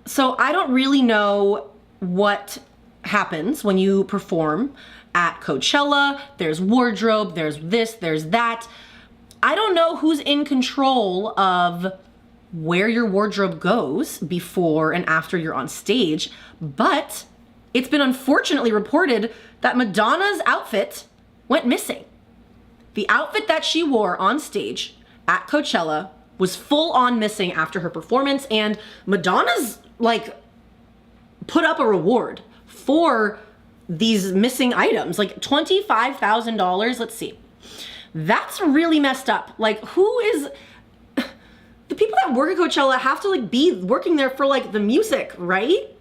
so I don't really know what happens when you perform at Coachella. There's wardrobe, there's this, there's that. I don't know who's in control of where your wardrobe goes before and after you're on stage, but it's been unfortunately reported that Madonna's outfit went missing. The outfit that she wore on stage at Coachella was full on missing after her performance, and Madonna's like put up a reward for these missing items, like $25,000. Let's see. That's really messed up. Like, who is, the people that work at Coachella have to like be working there for like the music, right?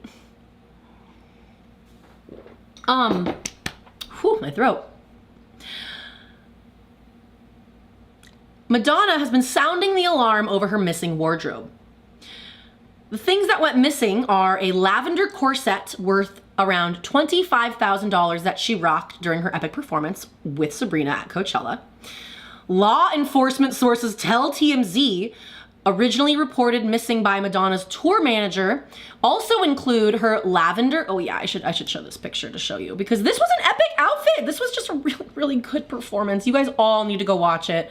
Whew, my throat. Madonna has been sounding the alarm over her missing wardrobe. The things that went missing are a lavender corset worth around $25,000 that she rocked during her epic performance with Sabrina at Coachella. Law enforcement sources tell TMZ originally reported missing by Madonna's tour manager also include her lavender, oh yeah, I should show this picture to show you, because this was an epic outfit. This was just a really, really good performance. You guys all need to go watch it.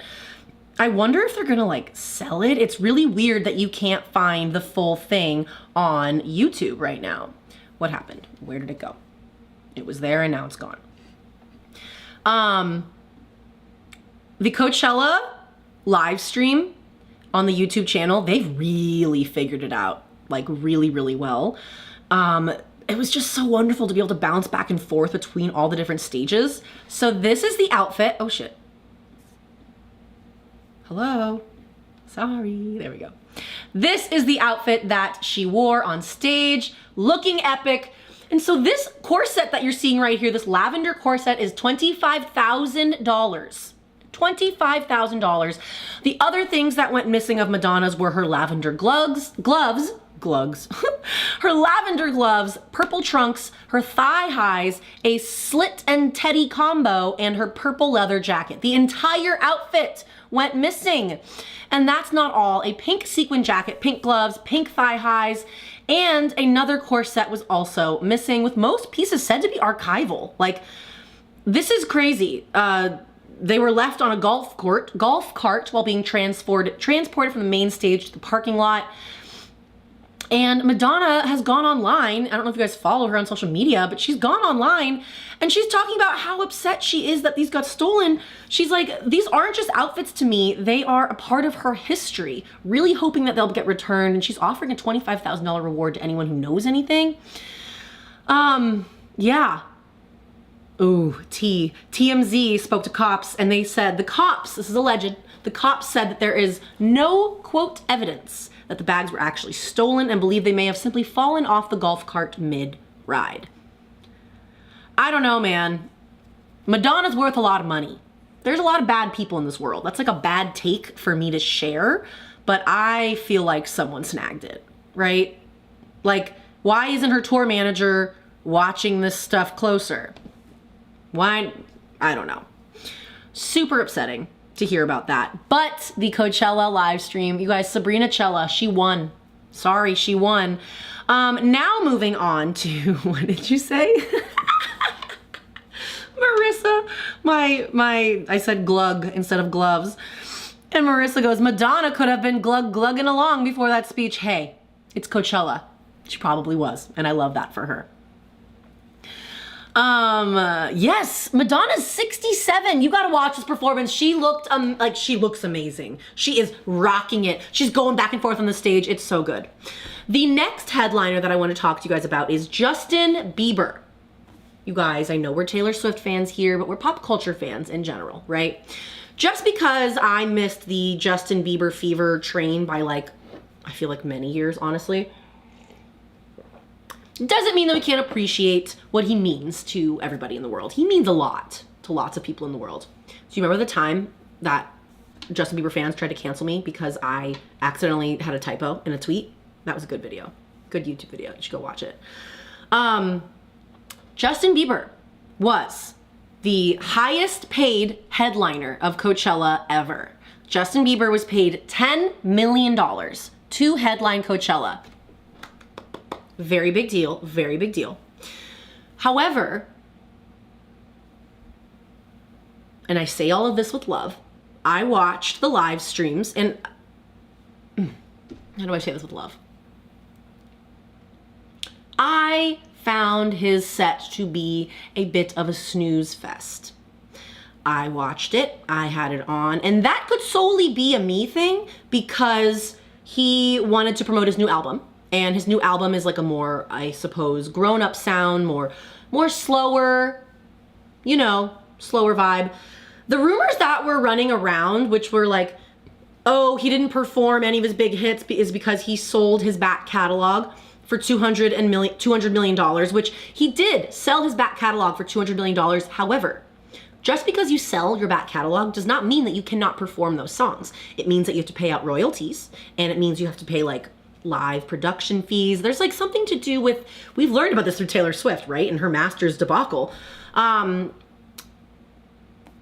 I wonder if they're gonna like sell it. It's really weird that you can't find the full thing on YouTube right now. What happened? Where did it go? It was there and now it's gone. The Coachella live stream on the YouTube channel, they've really figured it out, like really, really well. It was just so wonderful to be able to bounce back and forth between all the different stages. So this is the outfit. Oh shit. Hello. Sorry. There we go. This is the outfit that she wore on stage, looking epic. And so this corset that you're seeing right here, this lavender corset, is $25,000. $25,000. The other things that went missing of Madonna's were her lavender gloves, her lavender gloves, purple trunks, her thigh highs, a slit and teddy combo, and her purple leather jacket. The entire outfit went missing. And that's not all. A pink sequin jacket, pink gloves, pink thigh highs, and another corset was also missing, with most pieces said to be archival. Like, this is crazy. They were left on a golf cart while being transported from the main stage to the parking lot. And Madonna has gone online. I don't know if you guys follow her on social media, but she's gone online and she's talking about how upset she is that these got stolen. She's like, these aren't just outfits to me. They are a part of her history, really hoping that they'll get returned. And she's offering a $25,000 reward to anyone who knows anything. Yeah. Ooh, TMZ spoke to cops and they said the cops, this is alleged, the cops said that there is no, quote, evidence that the bags were actually stolen and believe they may have simply fallen off the golf cart mid-ride. I don't know, man. Madonna's worth a lot of money. There's a lot of bad people in this world. That's like a bad take for me to share, but I feel like someone snagged it, right? Like, why isn't her tour manager watching this stuff closer? Why? I don't know. Super upsetting to hear about that. But the Coachella live stream, you guys, Sabrina Cella, she won. Sorry, she won. Now moving on to, what did you say? Marissa, I said glug instead of gloves. And Marissa goes, Madonna could have been glugging along before that speech. Hey, it's Coachella. She probably was, and I love that for her. Yes, Madonna's 67. You gotta watch this performance. She looked, like she looks amazing. She is rocking it. She's going back and forth on the stage. It's so good. The next headliner that I want to talk to you guys about is Justin Bieber. You guys, I know we're Taylor Swift fans here, but we're pop culture fans in general, right? Just because I missed the Justin Bieber fever train by like, I feel like many years, honestly, doesn't mean that we can't appreciate what he means to everybody in the world. He means a lot to lots of people in the world. Do you remember the time that Justin Bieber fans tried to cancel me because I accidentally had a typo in a tweet? That was a good video. Good YouTube video. You should go watch it. Justin Bieber was the highest paid headliner of Coachella ever. Justin Bieber was paid $10 million to headline Coachella. Very big deal, very big deal. However, and I say all of this with love, I watched the live streams and, how do I say this with love? I found his set to be a bit of a snooze fest. I watched it, I had it on, and that could solely be a me thing because he wanted to promote his new album. And his new album is like a more, I suppose, grown-up sound, more slower, you know, slower vibe. The rumors that were running around, which were like, oh, he didn't perform any of his big hits is because he sold his back catalog for $200 million, which he did sell his back catalog for $200 million. However, just because you sell your back catalog does not mean that you cannot perform those songs. It means that you have to pay out royalties, and it means you have to pay like live production fees. There's like something to do with, we've learned about this through Taylor Swift, right? And her master's debacle.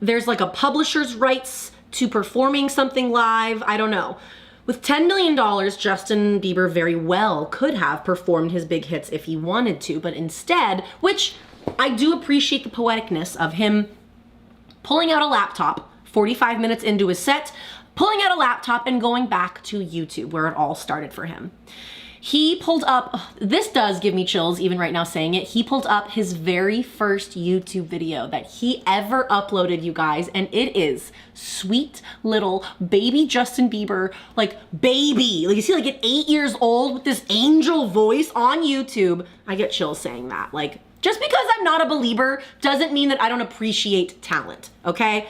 There's like a publisher's rights to performing something live. I don't know. With $10 million, Justin Bieber very well could have performed his big hits if he wanted to, but instead, which I do appreciate the poeticness of him pulling out a laptop 45 minutes into his set, pulling out a laptop and going back to YouTube where it all started for him. He pulled up, this does give me chills even right now saying it, he pulled up his very first YouTube video that he ever uploaded, you guys, and it is sweet little baby Justin Bieber, like baby, like you see like at 8 years old with this angel voice on YouTube. I get chills saying that. Like, just because I'm not a belieber doesn't mean that I don't appreciate talent, okay?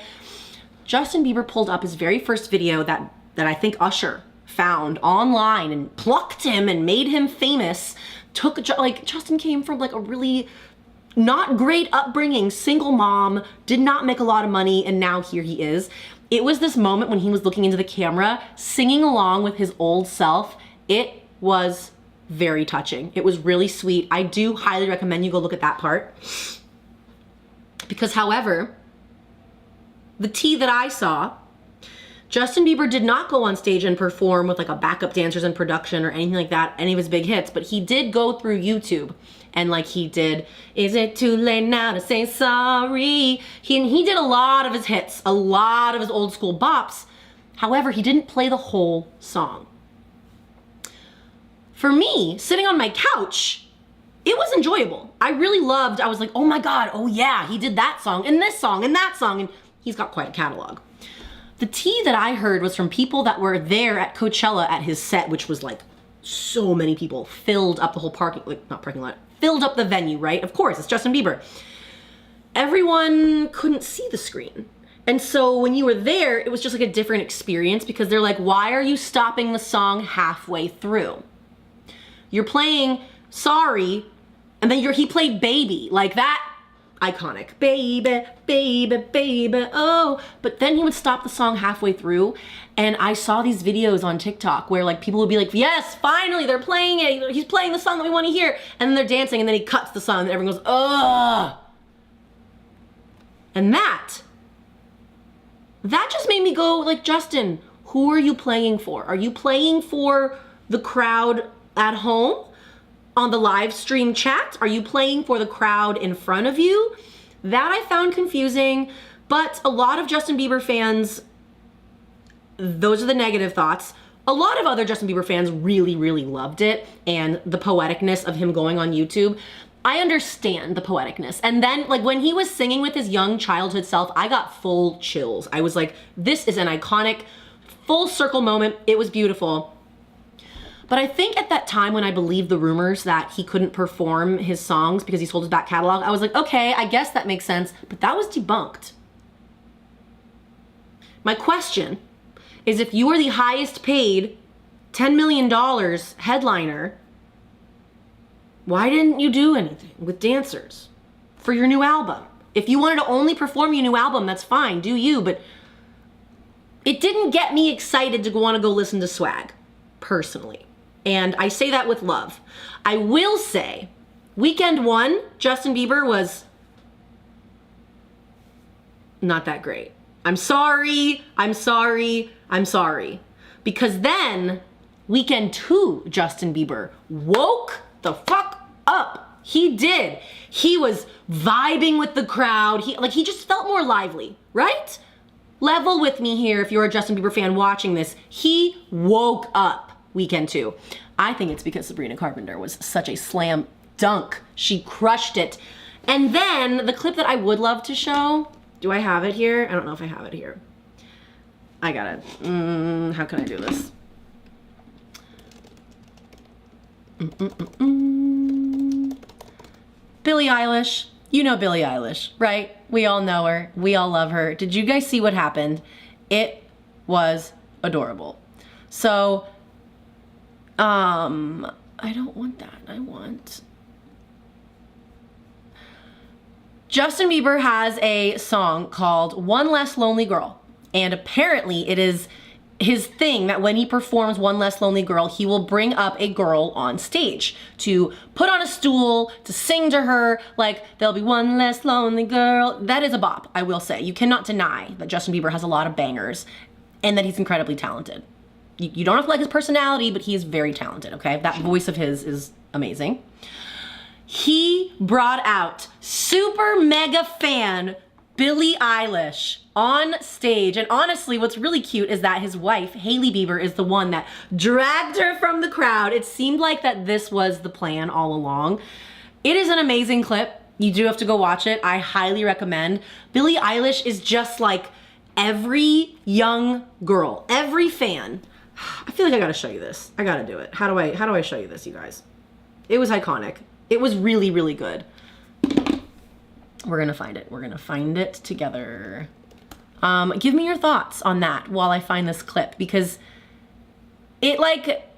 Justin Bieber pulled up his very first video that I think Usher found online and plucked him and made him famous. Like, Justin came from like a really not great upbringing, single mom, did not make a lot of money, and now here he is. It was this moment when he was looking into the camera, singing along with his old self. It was very touching. It was really sweet. I do highly recommend you go look at that part. Because, however, the tea that I saw, Justin Bieber did not go on stage and perform with like a backup dancers in production or anything like that, any of his big hits, but he did go through YouTube and like he did, Is It Too Late Now to Say Sorry? He did a lot of his hits, a lot of his old school bops. However, he didn't play the whole song. for me, sitting on my couch, it was enjoyable. I was like, oh my God, oh yeah, he did that song and this song and that song, and he's got quite a catalog. The tea that I heard was from people that were there at Coachella at his set, which was like so many people, filled up the whole parking lot, filled up the venue, right? Of course, it's Justin Bieber. Everyone couldn't see the screen. And so when you were there, it was just like a different experience because they're like, why are you stopping the song halfway through? You're playing Sorry, and then he played Baby, like that, iconic. Baby, baby, baby, oh. But then he would stop the song halfway through, and I saw these videos on TikTok where like people would be like, yes, finally, they're playing it. He's playing the song that we want to hear. And then they're dancing, and then he cuts the song, and everyone goes, ugh. And that just made me go like, Justin, who are you playing for? Are you playing for the crowd at home on the live stream chat? Are you playing for the crowd in front of you? That I found confusing, but a lot of Justin Bieber fans, those are the negative thoughts. A lot of other Justin Bieber fans really, really loved it and the poeticness of him going on YouTube. I understand the poeticness. And then like when he was singing with his young childhood self, I got full chills. I was like, this is an iconic full circle moment. It was beautiful. But I think at that time when I believed the rumors that he couldn't perform his songs because he sold his back catalog, I was like, okay, I guess that makes sense, but that was debunked. My question is, if you are the highest paid $10 million headliner, why didn't you do anything with dancers for your new album? If you wanted to only perform your new album, that's fine, do you, but it didn't get me excited to want to go listen to Swag, personally. And I say that with love. I will say, Weekend 1, Justin Bieber was not that great. I'm sorry. Because then, Weekend 2, Justin Bieber woke the fuck up. He did. He was vibing with the crowd. He just felt more lively, right? Level with me here if you're a Justin Bieber fan watching this. He woke up. Weekend 2. I think it's because Sabrina Carpenter was such a slam dunk. She crushed it. And then the clip that I would love to show, do I have it here? I don't know if I have it here. I got it. How can I do this? Billie Eilish. You know Billie Eilish, right? We all know her. We all love her. Did you guys see what happened? It was adorable. So, I don't want that. I want... Justin Bieber has a song called One Less Lonely Girl. And apparently it is his thing that when he performs One Less Lonely Girl, he will bring up a girl on stage to put on a stool, to sing to her, like, there'll be one less lonely girl. That is a bop, I will say. You cannot deny that Justin Bieber has a lot of bangers and that he's incredibly talented. You don't have to like his personality, but he is very talented, okay? That voice of his is amazing. He brought out super mega fan Billie Eilish on stage. And honestly, what's really cute is that his wife, Hailey Bieber, is the one that dragged her from the crowd. It seemed like that this was the plan all along. It is an amazing clip. You do have to go watch it. I highly recommend. Billie Eilish is just like every young girl, every fan. I feel like I gotta show you this. I gotta do it. How do I show you this, you guys? It was iconic. It was really, really good. We're gonna find it. We're gonna find it together. Give me your thoughts on that while I find this clip, because it like,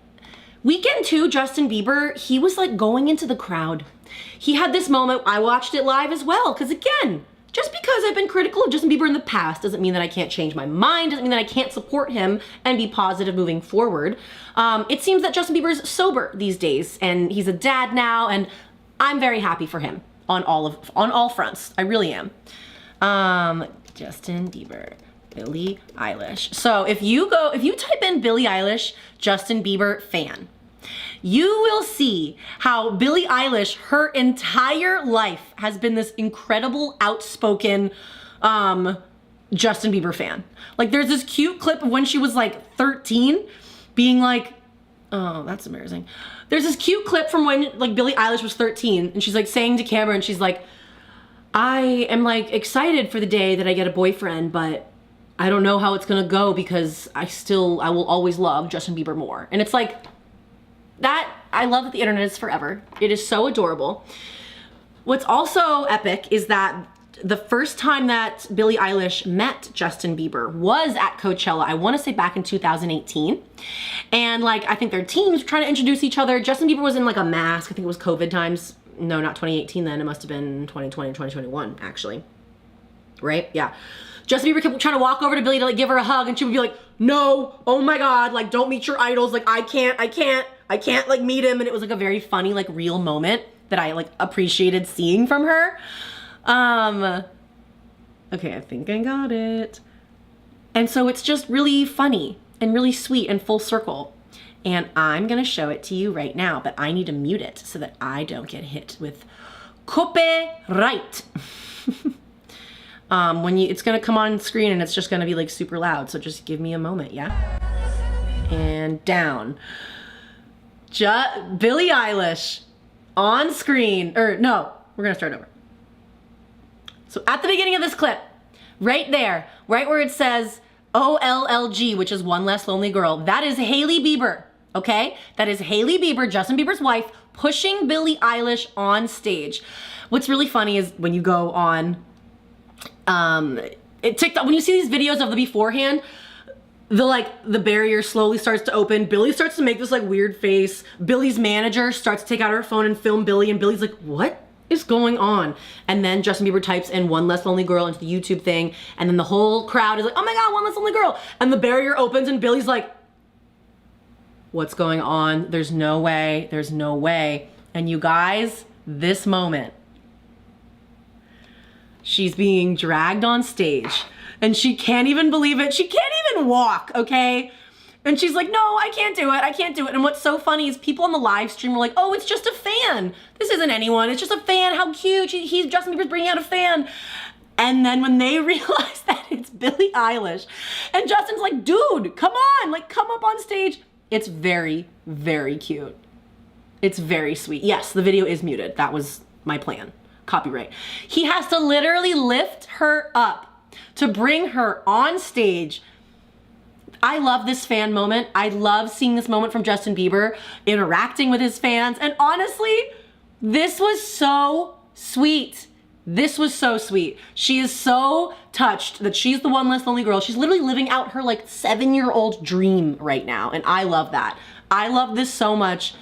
Weekend 2, Justin Bieber, he was like going into the crowd. He had this moment, I watched it live as well, because again, just because I've been critical of Justin Bieber in the past doesn't mean that I can't change my mind, doesn't mean that I can't support him and be positive moving forward. It seems that Justin Bieber's sober these days, and he's a dad now, and I'm very happy for him on all fronts. I really am. Justin Bieber, Billie Eilish. So if you type in Billie Eilish, Justin Bieber fan, you will see how Billie Eilish, her entire life, has been this incredible, outspoken Justin Bieber fan. Like, there's this cute clip of when she was like 13, being like, Oh, that's embarrassing. There's this cute clip from when like Billie Eilish was 13 and she's like saying to camera and she's like, I am like excited for the day that I get a boyfriend, but I don't know how it's gonna go because I will always love Justin Bieber more. And it's like, that, I love that the internet is forever. It is so adorable. What's also epic is that the first time that Billie Eilish met Justin Bieber was at Coachella. I want to say back in 2018. And like, I think their teams were trying to introduce each other. Justin Bieber was in like a mask. I think it was COVID times. No, not 2018 then. It must have been 2020 or 2021 actually. Right? Yeah. Justin Bieber kept trying to walk over to Billie to like give her a hug and she would be like, no, oh my God, like don't meet your idols. Like I can't like meet him. And it was like a very funny, like real moment that I like appreciated seeing from her. Okay, I think I got it. And so it's just really funny and really sweet and full circle. And I'm gonna show it to you right now, but I need to mute it so that I don't get hit with copyright. It's gonna come on screen and it's just gonna be like super loud. So just give me a moment, yeah? And down. Billie Eilish on screen, or no, we're gonna start over. So at the beginning of this clip, right there, right where it says OLLG, which is One Less Lonely Girl, that is Hailey Bieber, okay? That is Hailey Bieber, Justin Bieber's wife, pushing Billie Eilish on stage. What's really funny is when you go on TikTok, when you see these videos of the beforehand, the barrier slowly starts to open. Billie starts to make this like weird face. Billie's manager starts to take out her phone and film Billie, and Billie's like, what is going on? And then Justin Bieber types in One Less Lonely Girl into the YouTube thing, and then the whole crowd is like, oh my God, One Less Lonely Girl. And the barrier opens and Billie's like, what's going on? There's no way, there's no way. And you guys, this moment, she's being dragged on stage and she can't even believe it. She can't even walk, okay? And she's like, no, I can't do it. I can't do it. And what's so funny is people on the live stream were like, oh, it's just a fan. This isn't anyone. It's just a fan. How cute. Justin Bieber's bringing out a fan. And then when they realize that it's Billie Eilish and Justin's like, dude, come on, like come up on stage. It's very, very cute. It's very sweet. Yes, the video is muted. That was my plan. Copyright. He has to literally lift her up to bring her on stage. I love this fan moment. I love seeing this moment from Justin Bieber interacting with his fans. And honestly, this was so sweet. This was so sweet. She is so touched that she's the One Less Lonely Girl. She's literally living out her like 7-year-old dream right now. And I love that. I love this so much.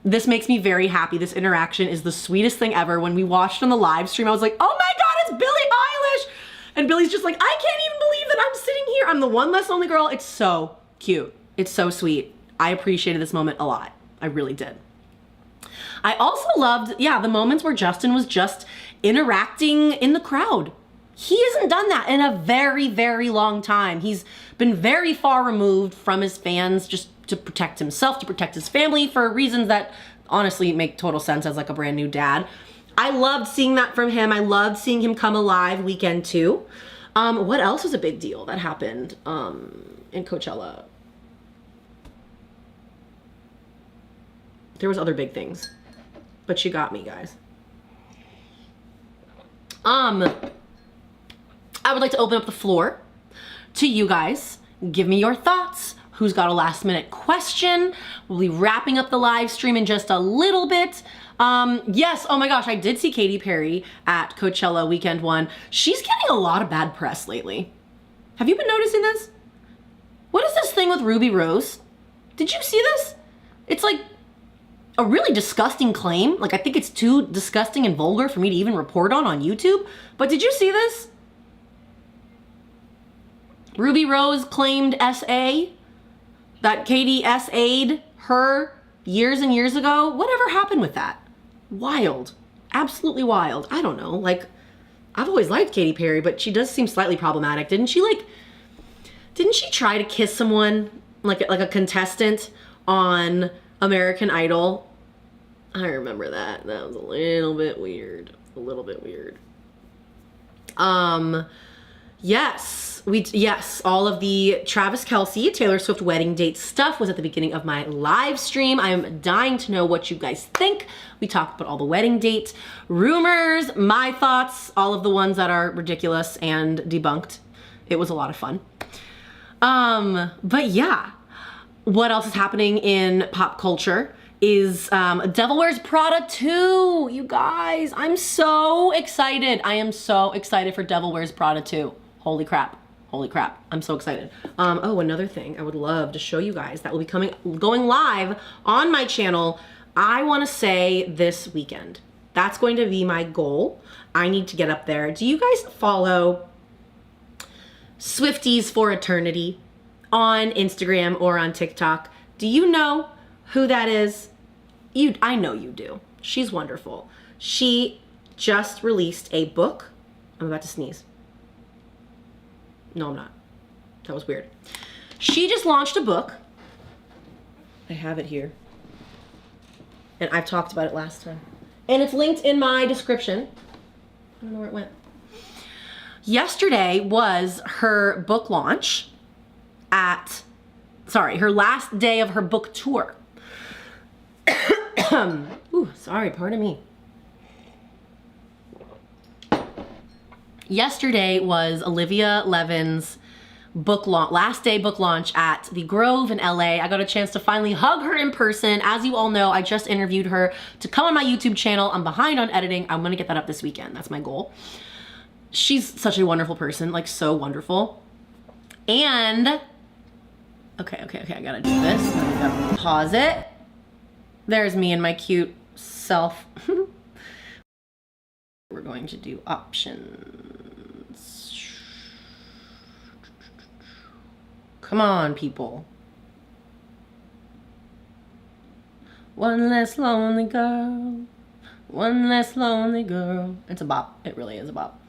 This makes me very happy. This interaction is the sweetest thing ever. When we watched on the live stream, I was like, oh my God, it's Billie Eilish. And Billie's just like, I can't even believe that I'm sitting here. I'm the One Less Lonely Girl. It's so cute. It's so sweet. I appreciated this moment a lot. I really did. I also loved, the moments where Justin was just interacting in the crowd. He hasn't done that in a very, very long time. He's been very far removed from his fans just to protect himself, to protect his family for reasons that honestly make total sense as like a brand new dad. I loved seeing that from him. I loved seeing him come alive weekend too. What else was a big deal that happened in Coachella? There was other big things, but you got me, guys. I would like to open up the floor to you guys. Give me your thoughts. Who's got a last minute question? We'll be wrapping up the live stream in just a little bit. Yes, oh my gosh, I did see Katy Perry at Coachella Weekend 1. She's getting a lot of bad press lately. Have you been noticing this? What is this thing with Ruby Rose? Did you see this? It's like a really disgusting claim. Like I think it's too disgusting and vulgar for me to even report on YouTube. But did you see this? Ruby Rose claimed SA, that Katy SA'd her years and years ago. Whatever happened with that? Wild. Absolutely wild. I don't know. Like, I've always liked Katy Perry, but she does seem slightly problematic. Didn't she try to kiss someone, like a contestant on American Idol? I remember that. That was a little bit weird. A little bit weird. Yes, all of the Travis Kelce, Taylor Swift wedding date stuff was at the beginning of my live stream. I'm dying to know what you guys think. We talked about all the wedding date rumors, my thoughts, all of the ones that are ridiculous and debunked. It was a lot of fun. But yeah, what else is happening in pop culture is Devil Wears Prada 2, you guys. I'm so excited. I am so excited for Devil Wears Prada 2. Holy crap. Holy crap, I'm so excited. Oh, another thing I would love to show you guys that will be going live on my channel, I wanna say this weekend. That's going to be my goal. I need to get up there. Do you guys follow Swifties for Eternity on Instagram or on TikTok? Do you know who that is? I know you do. She's wonderful. She just released a book. I'm about to sneeze. No, I'm not. That was weird. She just launched a book. I have it here. And I've talked about it last time. And it's linked in my description. I don't know where it went. Yesterday was her book launch her last day of her book tour. Ooh, sorry, pardon me. Yesterday was Olivia Levin's last day book launch at the Grove in LA. I got a chance to finally hug her in person. As you all know, I just interviewed her to come on my YouTube channel. I'm behind on editing. I'm gonna get that up this weekend. That's my goal. She's such a wonderful person, like so wonderful. And, okay, I gotta do this. I gotta pause it. There's me and my cute self. We're going to do options. Come on, people. One less lonely girl. One less lonely girl. It's a bop. It really is a bop.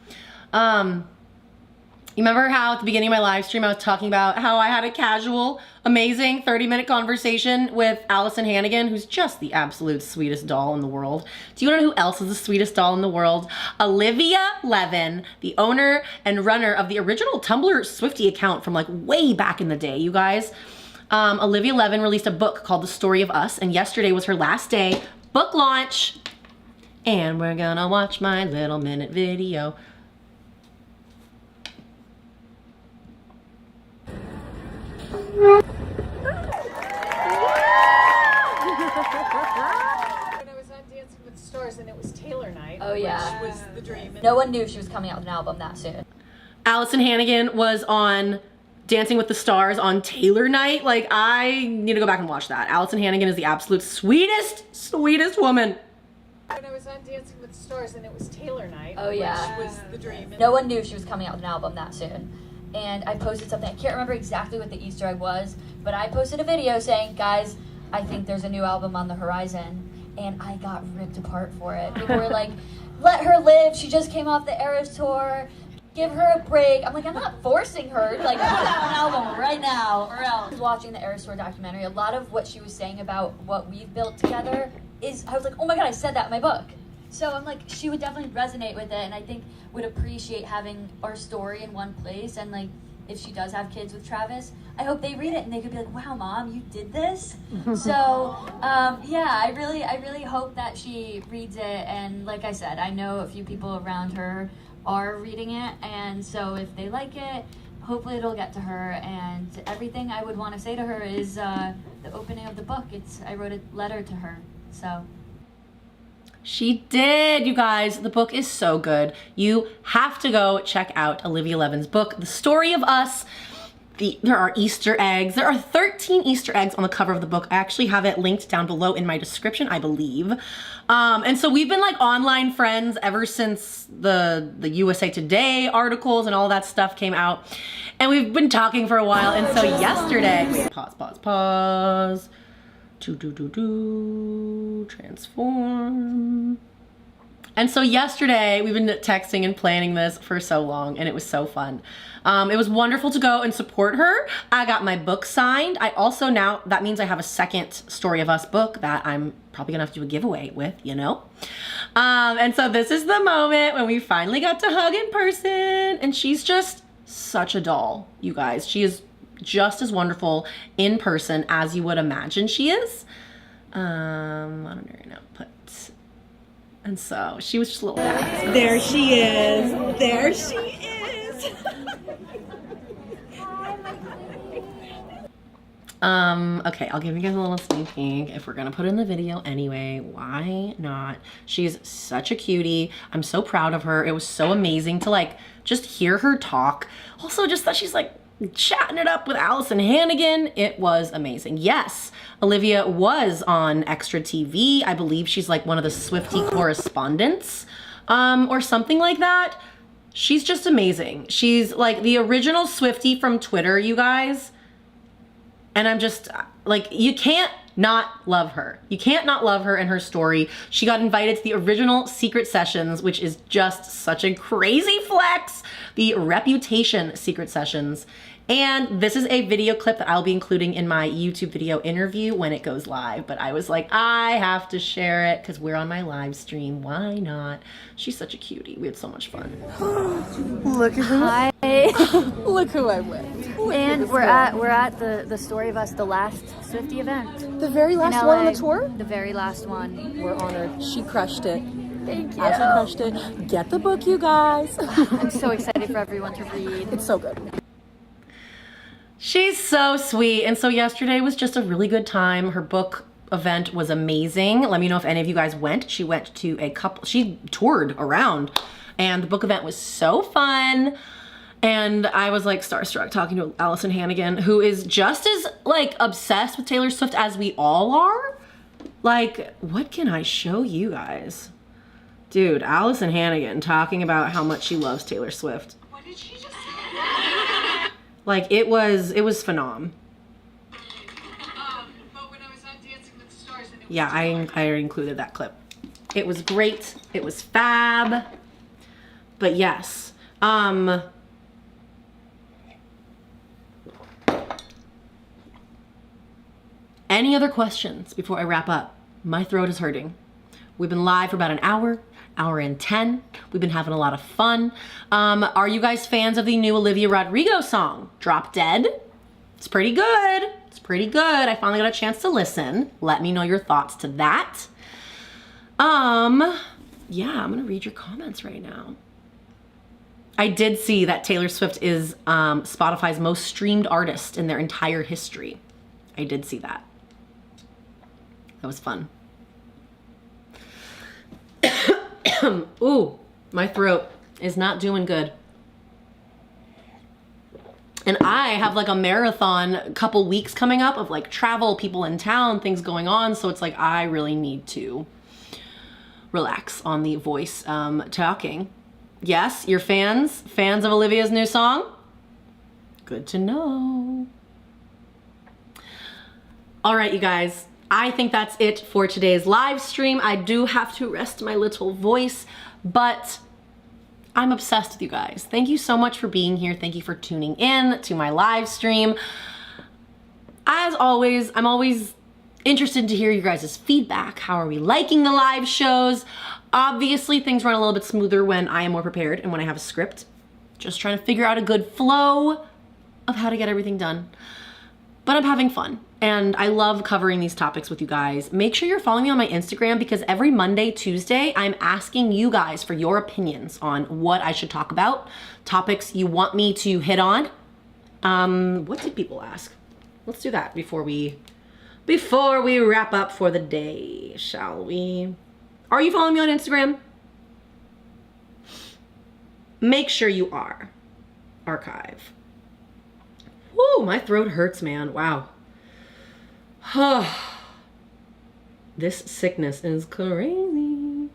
You remember how at the beginning of my live stream I was talking about how I had a casual, amazing 30-minute conversation with Allison Hannigan, who's just the absolute sweetest doll in the world. Do you want to know who else is the sweetest doll in the world? Olivia Levin, the owner and runner of the original Tumblr Swiftie account from like way back in the day, you guys. Olivia Levin released a book called The Story of Us, and yesterday was her last day book launch. And we're gonna watch my little minute video. When I was on Dancing with the Stars and it was Taylor night, which was the dream. No one knew she was coming out with an album that soon. Allison Hannigan was on Dancing with the Stars on Taylor night. Like, I need to go back and watch that. Allison Hannigan is the absolute sweetest woman. When I was on Dancing with the Stars and it was Taylor night, which was the dream. No one knew she was coming out with an album that soon. And I posted something, I can't remember exactly what the Easter egg was, but I posted a video saying, guys, I think there's a new album on the horizon. And I got ripped apart for it. People were like, let her live, she just came off the Eras tour, give her a break. I'm like, I'm not forcing her, like, put out an album right now, or else. I was watching the Eras tour documentary, a lot of what she was saying about what we've built together is, I was like, oh my God, I said that in my book. So I'm like, she would definitely resonate with it, and I think would appreciate having our story in one place. And like, if she does have kids with Travis, I hope they read it and they could be like, wow, Mom, you did this? So yeah, I really hope that she reads it. And like I said, I know a few people around her are reading it, and so if they like it, hopefully it'll get to her. And everything I would want to say to her is the opening of the book. I wrote a letter to her, so. She did, you guys. The book is so good. You have to go check out Olivia Levin's book, The Story of Us. There are Easter eggs. There are 13 Easter eggs on the cover of the book. I actually have it linked down below in my description, I believe. And so we've been like online friends ever since the USA Today articles and all that stuff came out. And we've been talking for a while. And so yesterday, wait, pause. Transform. And so yesterday, we've been texting and planning this for so long, and it was so fun. It was wonderful to go and support her. I got my book signed. I also now, that means I have a second Story of Us book that I'm probably gonna have to do a giveaway with, you know? And so this is the moment when we finally got to hug in person, and she's just such a doll, you guys. She is just as wonderful in person as you would imagine she is. Honorary output. And so she was just a little badass. There she is. There she is. Okay, I'll give you guys a little sneak peek. If we're gonna put it in the video anyway, why not? She's such a cutie. I'm so proud of her. It was so amazing to like just hear her talk. Also just that she's like chatting it up with Allison Hannigan. It was amazing. Yes, Olivia was on Extra TV. I believe she's like one of the Swiftie correspondents, or something like that. She's just amazing. She's like the original Swiftie from Twitter, you guys. And I'm just like, you can't not love her. You can't not love her and her story. She got invited to the original Secret Sessions, which is just such a crazy flex. The Reputation Secret Sessions. And this is a video clip that I'll be including in my YouTube video interview when it goes live. But I was like, I have to share it because we're on my live stream. Why not? She's such a cutie. We had so much fun. Look at who. Hi. Look who I'm with. And we're at the Story of Us, the last Swiftie event. The very last in one on LA. the tour? The very last one. We're honored. She crushed it. Thank you. Ashley crushed it. Get the book, you guys. I'm so excited for everyone to read. It's so good. She's so sweet. And so yesterday was just a really good time. Her book event was amazing. Let me know if any of you guys went. She went to she toured around and the book event was so fun. And I was like starstruck talking to Allison Hannigan, who is just as like obsessed with Taylor Swift as we all are. Like, what can I show you guys? Dude, Allison Hannigan talking about how much she loves Taylor Swift. What did she just say? Like, it was phenom. But when I was on Dancing with the Stars and it was Yeah, I included that clip. It was great. It was fab. But yes, any other questions before I wrap up? My throat is hurting. We've been live for about an hour and 10. We've been having a lot of fun. Are you guys fans of the new Olivia Rodrigo song, Drop Dead? It's pretty good. It's pretty good. I finally got a chance to listen. Let me know your thoughts to that. Yeah, I'm gonna read your comments right now. I did see that Taylor Swift is Spotify's most streamed artist in their entire history. I did see that. That was fun. Ooh, my throat is not doing good. And I have like a marathon couple weeks coming up of like travel, people in town, things going on. So it's like, I really need to relax on the voice talking. Yes, you're fans of Olivia's new song? Good to know. All right, you guys. I think that's it for today's live stream. I do have to rest my little voice, but I'm obsessed with you guys. Thank you so much for being here. Thank you for tuning in to my live stream. As always, I'm always interested to hear you guys' feedback. How are we liking the live shows? Obviously, things run a little bit smoother when I am more prepared and when I have a script. Just trying to figure out a good flow of how to get everything done. But I'm having fun. And I love covering these topics with you guys. Make sure you're following me on my Instagram because every Monday, Tuesday, I'm asking you guys for your opinions on what I should talk about, topics you want me to hit on. What did people ask? Let's do that before we wrap up for the day, shall we? Are you following me on Instagram? Make sure you are. Archive. Woo, my throat hurts, man. Wow. This sickness is crazy.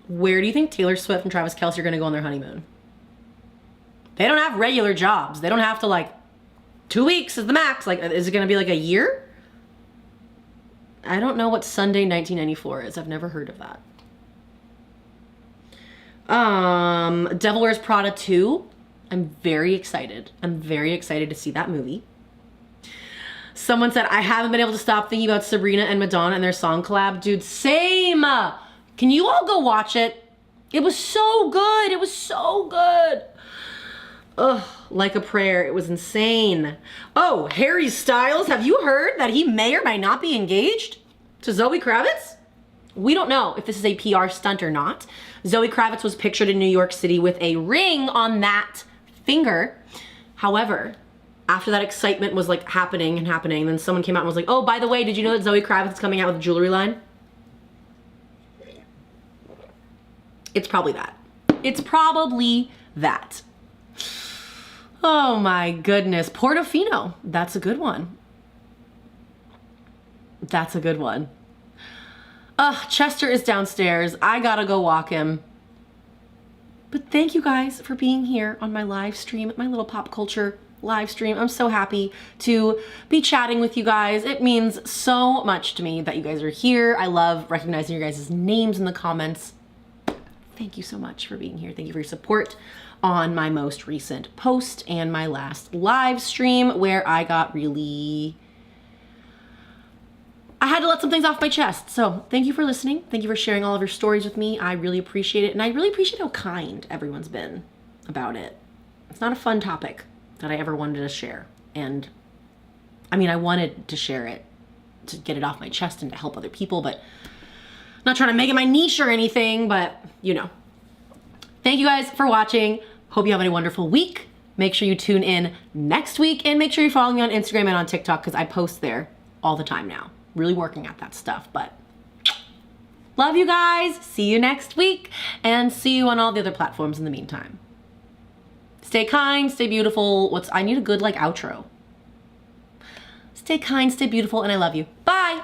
Where do you think Taylor Swift and Travis Kelce are gonna go on their honeymoon? They don't have regular jobs. They don't have to like 2 weeks is the max. Like, is it gonna be like a year? I don't know what Sunday 1994 is. I've never heard of that. Devil Wears Prada 2. I'm very excited. I'm very excited to see that movie. Someone said, I haven't been able to stop thinking about Sabrina and Madonna and their song collab. Dude, same. Can you all go watch it? It was so good. It was so good. Ugh, like a prayer. It was insane. Oh, Harry Styles, have you heard that he may or may not be engaged to Zoe Kravitz? We don't know if this is a PR stunt or not. Zoe Kravitz was pictured in New York City with a ring on that finger. However, after that excitement was like happening, then someone came out and was like, oh, by the way, did you know that Zoe Kravitz is coming out with a jewelry line? It's probably that. It's probably that. Oh my goodness. Portofino. That's a good one. That's a good one. Chester is downstairs. I gotta go walk him. But thank you guys for being here on my live stream, my little pop culture live stream. I'm so happy to be chatting with you guys. It means so much to me that you guys are here. I love recognizing your guys' names in the comments. Thank you so much for being here. Thank you for your support on my most recent post and my last live stream where I got really... I had to let some things off my chest. So thank you for listening. Thank you for sharing all of your stories with me. I really appreciate it. And I really appreciate how kind everyone's been about it. It's not a fun topic that I ever wanted to share. And I mean, I wanted to share it to get it off my chest and to help other people, but I'm not trying to make it my niche or anything, but you know. Thank you guys for watching. Hope you have a wonderful week. Make sure you tune in next week and make sure you're following me on Instagram and on TikTok because I post there all the time now. Really working at that stuff, but love you guys. See you next week and see you on all the other platforms in the meantime. Stay kind, stay beautiful. I need a good like outro. Stay kind, stay beautiful, and I love you. Bye.